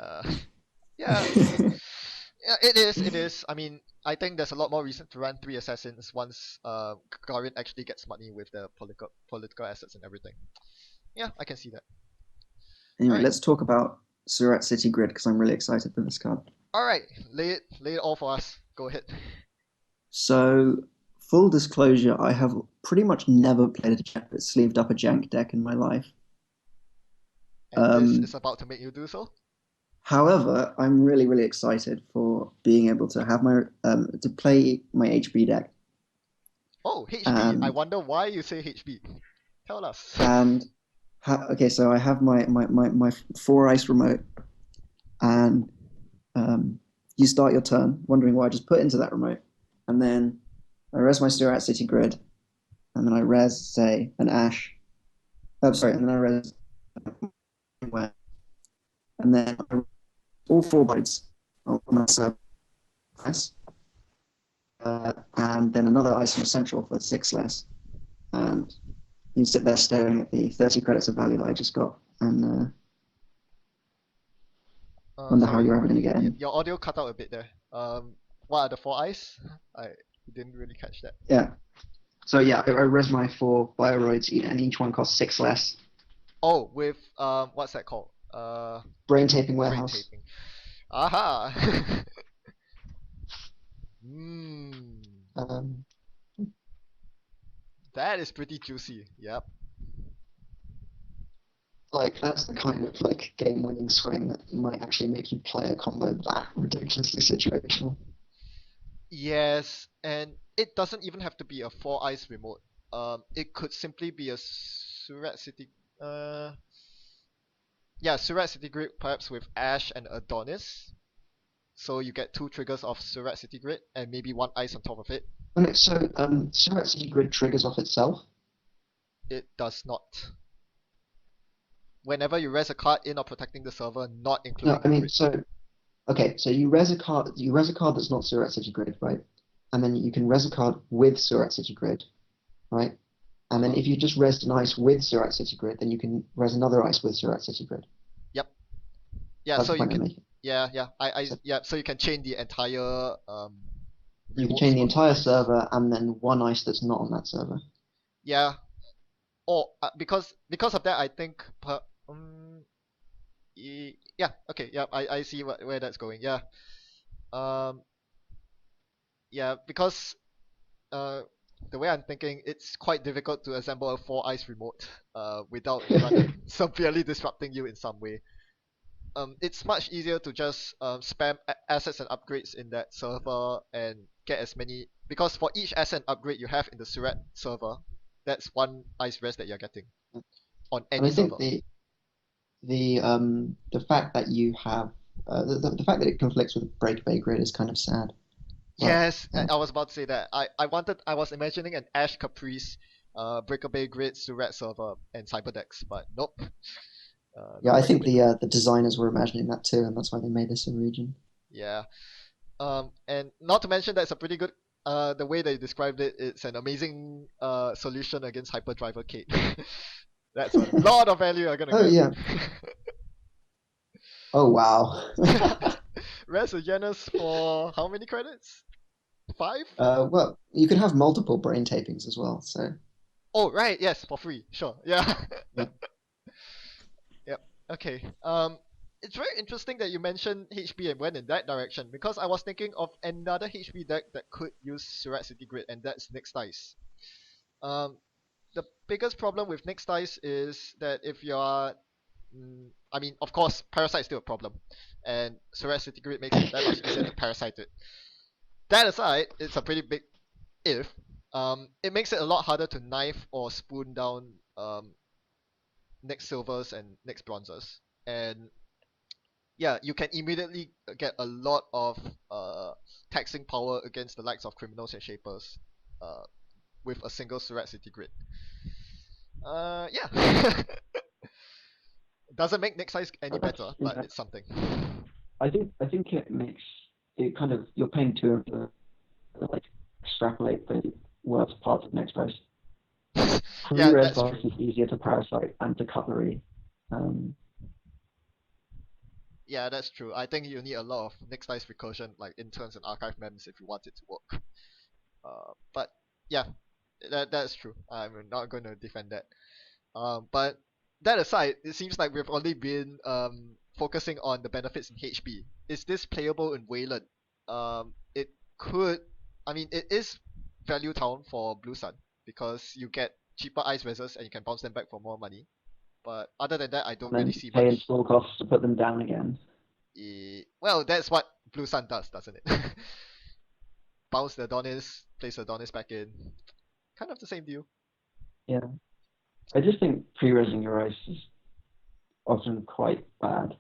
[SPEAKER 1] uh, yeah, yeah, it is. It is. I mean, I think there's a lot more reason to run 3 assassins once Garen actually gets money with the political assets and everything. Yeah, I can see that. All
[SPEAKER 2] Anyway,
[SPEAKER 1] right,
[SPEAKER 2] let's talk about Surat City Grid because I'm really excited for this card.
[SPEAKER 1] all right. Lay it all for us. Go ahead.
[SPEAKER 2] So, full disclosure, I have pretty much never played a sleeved up a jank deck in my life.
[SPEAKER 1] And this
[SPEAKER 2] Um,
[SPEAKER 1] is about to make you do so.
[SPEAKER 2] However, I'm really, really excited for being able to have my to play my HB deck
[SPEAKER 1] Oh, HB. I
[SPEAKER 2] and
[SPEAKER 1] wonder why you say HB. Tell us.
[SPEAKER 2] and okay, so I have my 4 ice remote, and you start your turn wondering what I just put into that remote, and then I res my Surat City Grid, and then I res say an Ash. Oh, sorry, and then I res and then all 4 bites on my surface, and then another ice from Central for 6 less, and you sit there staring at the 30 credits of value that I just got, and wonder how
[SPEAKER 1] Sorry,
[SPEAKER 2] you're ever going to get in.
[SPEAKER 1] your audio cut out a bit there. What are the 4 eyes? I didn't really catch that.
[SPEAKER 2] Yeah. So yeah, I res my 4 bioroids, and each one costs 6 less.
[SPEAKER 1] Oh, with what's that called?
[SPEAKER 2] Brain taping
[SPEAKER 1] Brain
[SPEAKER 2] warehouse.
[SPEAKER 1] taping. Aha. Hmm.
[SPEAKER 2] Um,
[SPEAKER 1] That is pretty juicy. Yep.
[SPEAKER 2] like that's the kind of like game-winning swing that might actually make you play a combo that ridiculously situational.
[SPEAKER 1] Yes, and it doesn't even have to be a four eyes remote. It could simply be a Surat City. Yeah, Surat City Grid perhaps with Ash and Adonis. So you get two triggers of Surat City Grid and maybe one ice on top of it.
[SPEAKER 2] Okay, so Surat City Grid triggers off itself.
[SPEAKER 1] It does not. Whenever you res a card in or protecting the server, not
[SPEAKER 2] No,
[SPEAKER 1] including
[SPEAKER 2] I
[SPEAKER 1] the
[SPEAKER 2] mean,
[SPEAKER 1] grid.
[SPEAKER 2] so okay, so you res a card that's not Surat City Grid, right? And then you can res a card with Surat City Grid, right?
[SPEAKER 1] Uh
[SPEAKER 2] And then
[SPEAKER 1] huh.
[SPEAKER 2] if you just res an ice with Surat City Grid, then you can res another ice with Surat City Grid.
[SPEAKER 1] Yep. Yeah.
[SPEAKER 2] That's
[SPEAKER 1] So
[SPEAKER 2] the
[SPEAKER 1] you
[SPEAKER 2] point I'm
[SPEAKER 1] can.
[SPEAKER 2] making.
[SPEAKER 1] Yeah. Yeah.
[SPEAKER 2] So
[SPEAKER 1] Yeah. So you can chain the entire
[SPEAKER 2] you can
[SPEAKER 1] remotes
[SPEAKER 2] chain the
[SPEAKER 1] for the
[SPEAKER 2] entire
[SPEAKER 1] ice.
[SPEAKER 2] server and then one ice that's not on that server.
[SPEAKER 1] Yeah. Or because of that, I think yeah. Okay. Yeah. I see where that's going. Yeah. Um. Yeah. Because uh. The way I'm thinking, it's quite difficult to assemble a four ice remote without running severely disrupting you in some way. It's much easier to just spam assets and upgrades in that server and get as many because for each asset and upgrade you have in the Surat server, that's one ice rest that you're getting on
[SPEAKER 2] And
[SPEAKER 1] any
[SPEAKER 2] I think
[SPEAKER 1] server.
[SPEAKER 2] the fact that you have the fact that it conflicts with Breakaway Grid is kind of sad. But
[SPEAKER 1] Yes, I was about to say that. I was imagining an Ash Caprice, Breakaway Grid Surat server and Cyberdex, but nope,
[SPEAKER 2] yeah,
[SPEAKER 1] no
[SPEAKER 2] I think
[SPEAKER 1] Breakaway Grid.
[SPEAKER 2] the designers were imagining that too, and that's why they made this a region.
[SPEAKER 1] Yeah. And not to mention that's a pretty good. The way they described it, it's an amazing solution against Hyperdriver Kate. That's a lot of value you're gonna
[SPEAKER 2] Oh
[SPEAKER 1] get.
[SPEAKER 2] yeah. Oh wow.
[SPEAKER 1] Rest Janus for how many credits? Five?
[SPEAKER 2] Well, you can have multiple brain tapings as well. So
[SPEAKER 1] Oh right, yes, for free. Sure. Yeah.
[SPEAKER 2] yeah,
[SPEAKER 1] Yep. Okay. It's very interesting that you mentioned HB and went in that direction because I was thinking of another HB deck that could use Surat City Grid, and that's Nyx Dice. Um, the biggest problem with Nyx Dice is that if you are, I mean, of course, Parasite is still a problem, and Surat City Grid makes it that much easier to parasite it. That aside, it's a pretty big if. It makes it a lot harder to knife or spoon down next silvers and next bronzes, and yeah, you can immediately get a lot of taxing power against the likes of criminals and shapers uh, with a single Surat City Grid. Yeah. Doesn't make next size any
[SPEAKER 3] That's
[SPEAKER 1] better, but
[SPEAKER 3] interesting.
[SPEAKER 1] it's something.
[SPEAKER 3] I think it makes it kind of you're paying two of the like extrapolate the worst parts of next post.
[SPEAKER 1] Yeah,
[SPEAKER 3] Pre-res
[SPEAKER 1] that's
[SPEAKER 3] dice
[SPEAKER 1] true.
[SPEAKER 3] is easier to parasite and to cutlery. Um,
[SPEAKER 1] Yeah, that's true. I think you need a lot of next size recursion, like interns and archive mems, if you want it to work. But yeah, that's true. I'm not going to defend that. But that aside, it seems like we've only been focusing on the benefits in HB. Is this playable in Wayland? It could. I mean, it is value town for Blue Sun because you get cheaper ice resers and you can bounce them back for more money. But other than that, I don't
[SPEAKER 3] and
[SPEAKER 1] really
[SPEAKER 3] then
[SPEAKER 1] see
[SPEAKER 3] pay
[SPEAKER 1] much.
[SPEAKER 3] install costs to put them down again.
[SPEAKER 1] Well, that's what Blue Sun does, doesn't it? Bounce the Adonis, place the Adonis back in. Kind of the same deal.
[SPEAKER 3] Yeah, I just think pre-resing your ice is often quite bad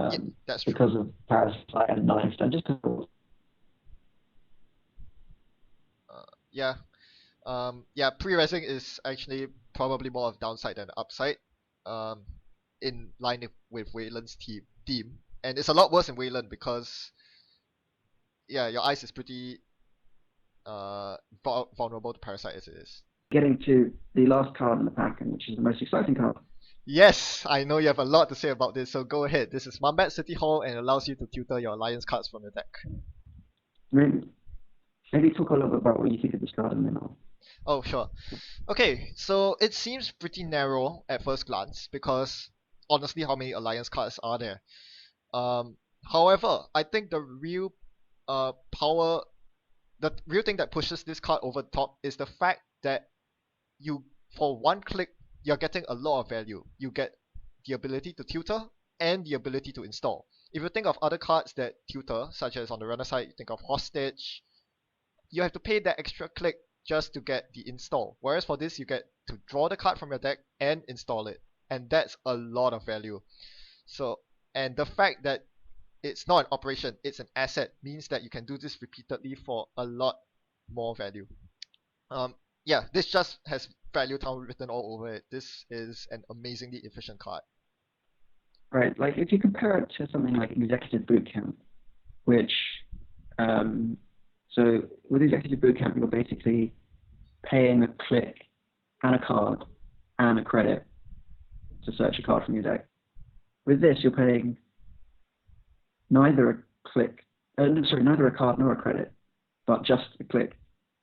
[SPEAKER 1] Yeah, that's true.
[SPEAKER 3] because of parasite and knife, and just because
[SPEAKER 1] Yeah, yeah, pre-resing is actually probably more of downside than upside. Um, in line with Wayland's theme, and it's a lot worse in Wayland because yeah, your ice is pretty vulnerable to parasite as it is.
[SPEAKER 3] getting to the last card in the pack, and which is the most exciting card.
[SPEAKER 1] Yes, I know you have a lot to say about this, so go ahead. This is Mumbai City Hall and allows you to tutor your alliance cards from your deck.
[SPEAKER 3] Maybe talk a little bit about what you think of this card, and then I'll.
[SPEAKER 1] Oh, sure. Okay, so it seems pretty narrow at first glance because honestly, how many alliance cards are there? Um, However, I think the real power, the real thing that pushes this card over the top is the fact that you, for one click, you're getting a lot of value. You get the ability to tutor and the ability to install. If you think of other cards that tutor, such as on the runner side, you think of Hostage, you have to pay that extra click just to get the install. Whereas for this, you get to draw the card from your deck and install it, and that's a lot of value. So, and the fact that it's not an operation, it's an asset, means that you can do this repeatedly for a lot more value. Um, yeah, this just has value town written all over it. This is an amazingly efficient card.
[SPEAKER 3] Right, like if you compare it to something like Executive Bootcamp, which, so with Executive Bootcamp, you're basically paying a click and a card and a credit to search a card from your deck. With this, you're paying neither a click, neither a card nor a credit, but just a click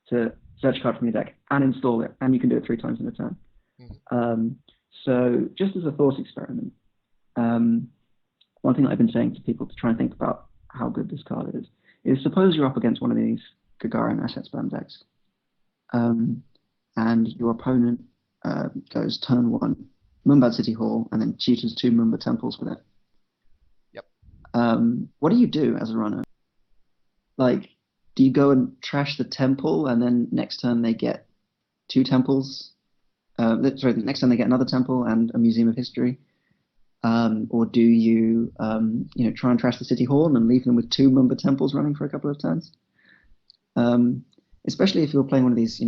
[SPEAKER 3] to search a card from your deck and install it, and you can do it 3 times in a turn.
[SPEAKER 1] Mm-hmm.
[SPEAKER 3] So just as a thought experiment, one thing that I've been saying to people to try and think about how good this card is suppose you're up against one of these Gagarin asset spam decks, and your opponent goes turn 1, Mumbai City Hall, and then tutors 2 Mumbai temples with it.
[SPEAKER 1] Yep.
[SPEAKER 3] What do you do as a runner? Like, do you go and trash the temple, and then next turn they get 2 temples? Next turn they get another temple and a museum of history. Or do you, try and trash the city hall and leave them with 2 Mumbai temples running for a couple of turns? Especially if you're playing one of these,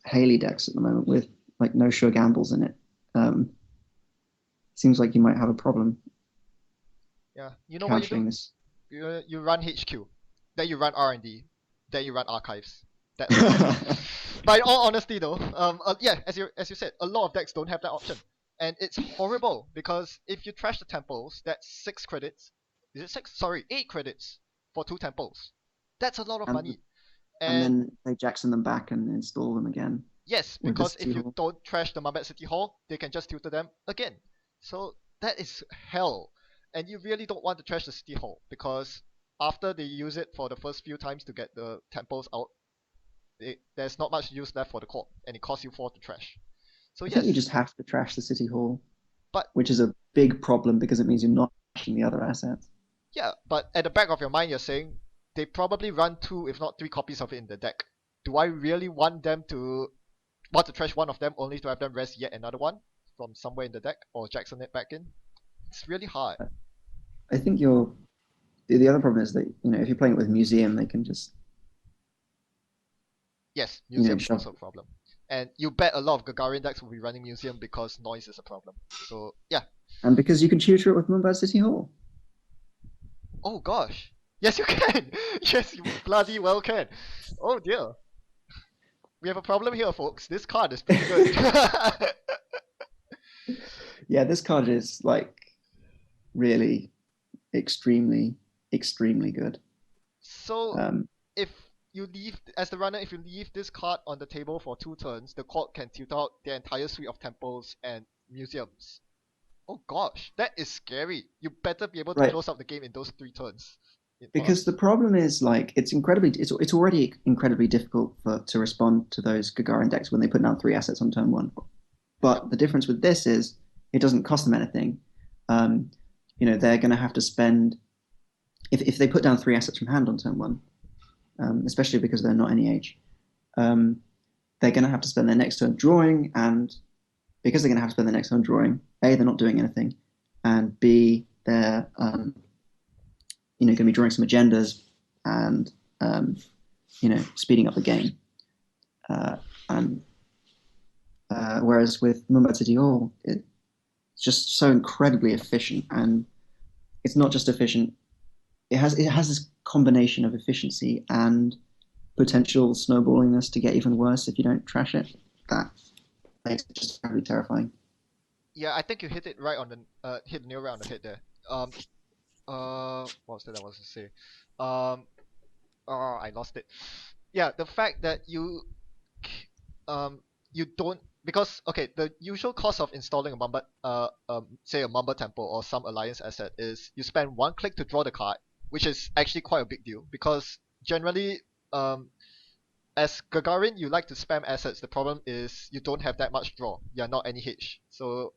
[SPEAKER 3] Haley decks at the moment with like no sure gambles in it. Seems like you might have a problem.
[SPEAKER 1] Yeah, you know what you do?
[SPEAKER 3] This.
[SPEAKER 1] You run HQ, then you run R&D, then you run archives. That's but in all honesty though, as you said, a lot of decks don't have that option. And it's horrible because if you trash the temples, that's 6 credits. Is it 6? Sorry, 8 credits for 2 temples. That's a lot of money.
[SPEAKER 3] And then they Jackson them back and install them again.
[SPEAKER 1] Yes, because if you don't trash the Mumbai City Hall, they can just tutor them again. So that is hell. And you really don't want to trash the City Hall because after they use it for the first few times to get the temples out, there's not much use left for the Corp, and it costs you 4 to trash. So
[SPEAKER 3] I think you just have to trash the City Hall,
[SPEAKER 1] but
[SPEAKER 3] which is a big problem because it means you're not trashing the other assets.
[SPEAKER 1] Yeah, but at the back of your mind, you're saying they probably run 2, if not 3 copies of it in the deck. Do I really want to trash one of them only to have them rest yet another one from somewhere in the deck or Jackson it back in? It's really hard.
[SPEAKER 3] I think the other problem is that if you're playing it with Museum, they can just
[SPEAKER 1] Museum is also a problem. And you bet a lot of Gagarin decks will be running Museum because noise is a problem. So, yeah.
[SPEAKER 3] And because you can tutor it with Mumbai City Hall.
[SPEAKER 1] Oh gosh. Yes, you can! Yes, you bloody well can. Oh dear. We have a problem here, folks. This card is pretty good.
[SPEAKER 3] Yeah, this card is, really extremely, extremely good.
[SPEAKER 1] So, if you leave this card on the table for 2 turns, the Corp can tilt out their entire suite of temples and museums. Oh gosh, that is scary. You better be able to close out the game in those 3 turns.
[SPEAKER 3] Because the problem is it's already incredibly difficult to respond to those Gagarin decks when they put down 3 assets on turn 1. But the difference with this is it doesn't cost them anything. They're going to have to spend if they put down 3 assets from hand on turn 1. Especially because they're not any age, they're going to have to spend their next turn drawing, and because they're going to have to spend their next turn drawing, A, they're not doing anything, and B, they're going to be drawing some agendas and speeding up the game. Whereas with Mumbai City Hall, it's just so incredibly efficient, and it's not just efficient. It has this combination of efficiency and potential snowballingness to get even worse if you don't trash it. That makes it just really terrifying.
[SPEAKER 1] Yeah, I think you hit it right on the hit the nail right on the head there. What was that I was to say? I lost it. Yeah, the fact that you don't, because the usual cost of installing a Mumbai say a Mumbai temple or some alliance asset is you spend 1 click to draw the card, which is actually quite a big deal because generally as Gagarin you like to spam assets. The problem is you don't have that much draw. You're not any H. So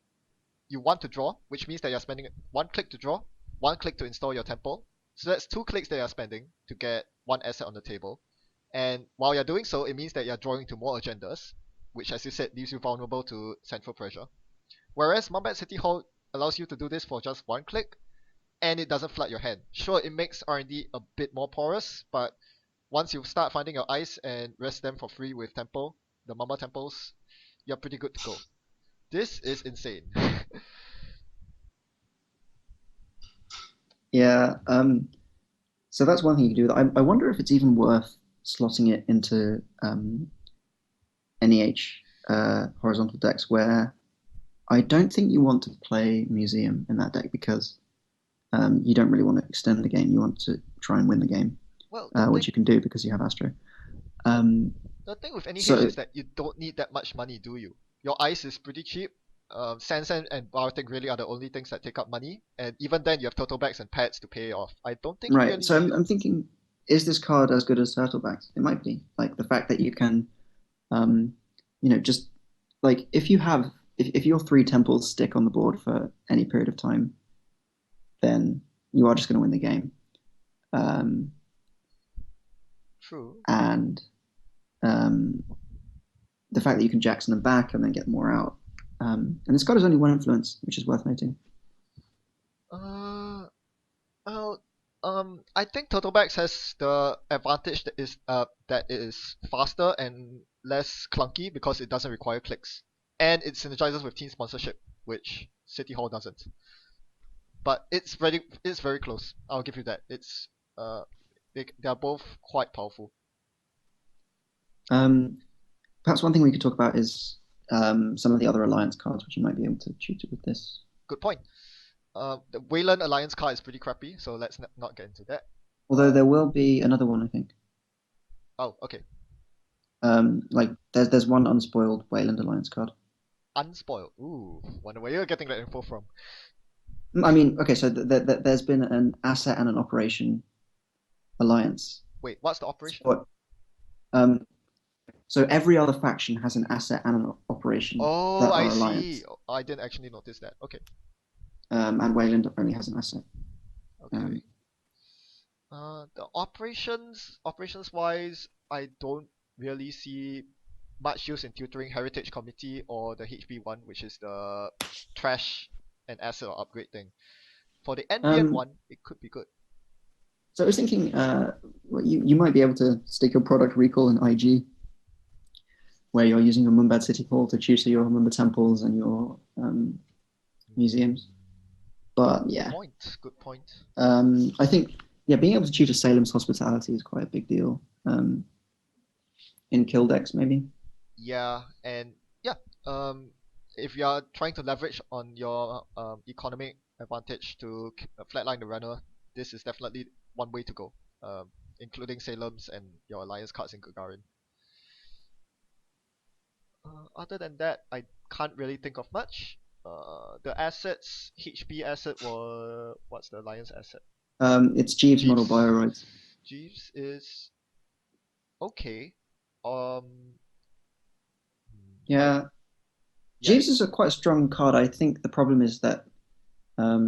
[SPEAKER 1] you want to draw, which means that you're spending 1 click to draw, 1 click to install your temple. So that's 2 clicks that you're spending to get 1 asset on the table. And while you're doing so, it means that you're drawing to more agendas, which, as you said, leaves you vulnerable to central pressure. Whereas Mumbai City Hall allows you to do this for just one click, and it doesn't flood your hand. Sure, it makes R&D a bit more porous, but once you start finding your ice and rest them for free with temple, the Mamba temples, you're pretty good to go. This is insane.
[SPEAKER 3] Yeah. So that's one thing you can do. I wonder if it's even worth slotting it into NEH horizontal decks where I don't think you want to play Museum in that deck because you don't really want to extend the game. You want to try and win the game,
[SPEAKER 1] Well,
[SPEAKER 3] which you can do because you have Astro.
[SPEAKER 1] the thing with NEH
[SPEAKER 3] So-
[SPEAKER 1] is that you don't need that much money, do you? Your ice is pretty cheap. Sansan and Bartek really are the only things that take up money, and even then you have turtle bags and pads to pay off. I don't think you
[SPEAKER 3] Right.
[SPEAKER 1] really
[SPEAKER 3] So
[SPEAKER 1] need
[SPEAKER 3] I'm thinking, is this card as good as Turtlebacks? It might be. Like the fact that you can, just like if you have if your 3 temples stick on the board for any period of time, then you are just going to win the game.
[SPEAKER 1] True.
[SPEAKER 3] And the fact that you can Jackson them back and then get more out. And this card has only 1 influence, which is worth noting.
[SPEAKER 1] Well, I think Turtlebacks has the advantage that it is faster and less clunky because it doesn't require clicks, and it synergizes with team sponsorship, which City Hall doesn't. But it's very close. I'll give you that. It's they are both quite powerful.
[SPEAKER 3] Perhaps one thing we could talk about is some of the other alliance cards, which you might be able to tutor with this.
[SPEAKER 1] Good point. The Wayland Alliance card is pretty crappy, so let's not get into that.
[SPEAKER 3] Although there will be another one, I think.
[SPEAKER 1] Oh, okay.
[SPEAKER 3] Like there's one unspoiled Wayland Alliance card.
[SPEAKER 1] Unspoiled. Ooh, wonder where you're getting that info from.
[SPEAKER 3] I mean, okay, so there's been an asset and an operation alliance.
[SPEAKER 1] Wait, what's the operation?
[SPEAKER 3] But, so every other faction has an asset and an operation
[SPEAKER 1] Oh,
[SPEAKER 3] that are
[SPEAKER 1] I
[SPEAKER 3] alliance.
[SPEAKER 1] see. I didn't actually notice that. Okay.
[SPEAKER 3] And Wayland only has an asset.
[SPEAKER 1] Okay. The operations wise, I don't really see much use in tutoring Heritage Committee or the HB1, which is the trash and asset or upgrade thing. For the NBN one, it could be good.
[SPEAKER 3] So I was thinking, you might be able to stick your product recall in IG, where you're using your Mumbai City Hall to tutor your Mumbai temples and your museums. But yeah,
[SPEAKER 1] Good point.
[SPEAKER 3] I think being able to tutor Salem's hospitality is quite a big deal. In kill decks maybe.
[SPEAKER 1] Yeah, and if you are trying to leverage on your economic advantage to flatline the runner, this is definitely one way to go. Including Salem's and your alliance cards in Gagarin. Other than that, I can't really think of much. The assets, HB asset what's the alliance asset?
[SPEAKER 3] It's Jeeves model bioroids.
[SPEAKER 1] Jeeves is okay.
[SPEAKER 3] Yeah. Jeeves is a quite strong card. I think the problem is that,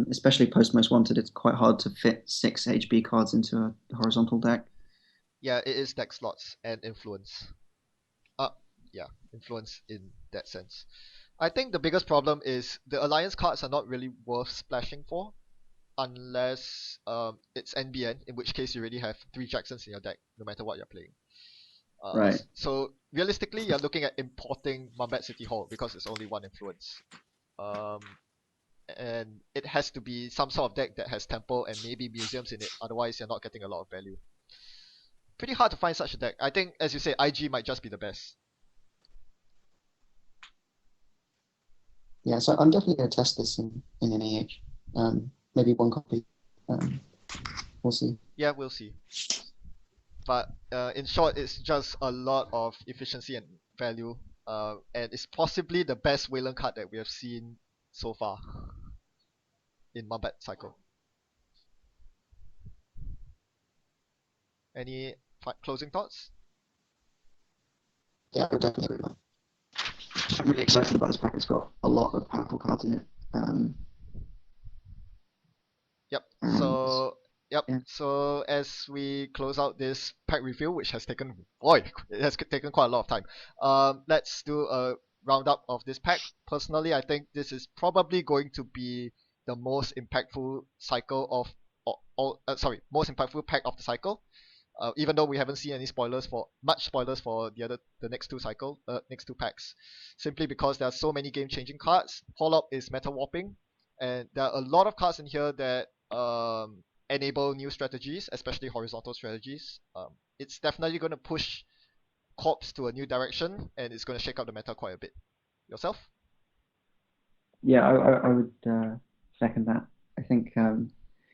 [SPEAKER 3] especially post Most Wanted, it's quite hard to fit 6 HB cards into a horizontal deck.
[SPEAKER 1] Yeah, it is deck slots and influence. Influence in that sense. I think the biggest problem is the alliance cards are not really worth splashing for, unless it's NBN, in which case you already have 3 Jacksons in your deck, no matter what you're playing.
[SPEAKER 3] Right.
[SPEAKER 1] So realistically, you're looking at importing Mumbai City Hall because it's only 1 influence. And it has to be some sort of deck that has temple and maybe museums in it, otherwise you're not getting a lot of value. Pretty hard to find such a deck. I think, as you say, IG might just be the best.
[SPEAKER 2] Yeah, so I'm definitely going to test this in NEH. Maybe 1 copy. We'll see.
[SPEAKER 1] Yeah, we'll see. But in short, it's just a lot of efficiency and value. And it's possibly the best Wayland card that we have seen so far in Mumbai cycle. Any closing thoughts?
[SPEAKER 2] Yeah, I would definitely agree with that. I'm really excited about this pack. It's got a lot of powerful cards in it.
[SPEAKER 1] Yep.
[SPEAKER 2] And-
[SPEAKER 1] So Yep.
[SPEAKER 3] Yeah.
[SPEAKER 1] So as we close out this pack review, which has taken it has taken quite a lot of time. Let's do a roundup of this pack. Personally, I think this is probably going to be the most impactful cycle of most impactful pack of the cycle. Even though we haven't seen any spoilers for the next two packs, simply because there are so many game-changing cards. Pull-up is meta warping, and there are a lot of cards in here that enable new strategies, especially horizontal strategies. It's definitely going to push Corps to a new direction, and it's going to shake up the meta quite a bit. Yourself?
[SPEAKER 3] Yeah, I would second that. I think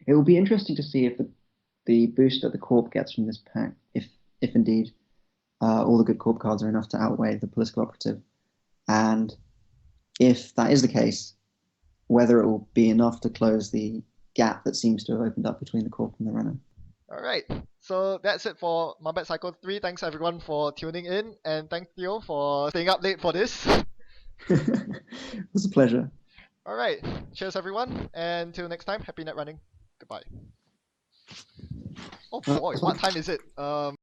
[SPEAKER 3] it will be interesting to see if the boost that the Corp gets from this pack, if indeed all the good Corp cards are enough to outweigh the political operative, and if that is the case, whether it will be enough to close the gap that seems to have opened up between the Corp and the runner.
[SPEAKER 1] Alright, so that's it for Mumbai Cycle 3. Thanks everyone for tuning in, and thanks Theo for staying up late for this.
[SPEAKER 3] It was a pleasure.
[SPEAKER 1] Alright, cheers everyone, and until next time, happy net running. Goodbye. Oh boy, what time is it?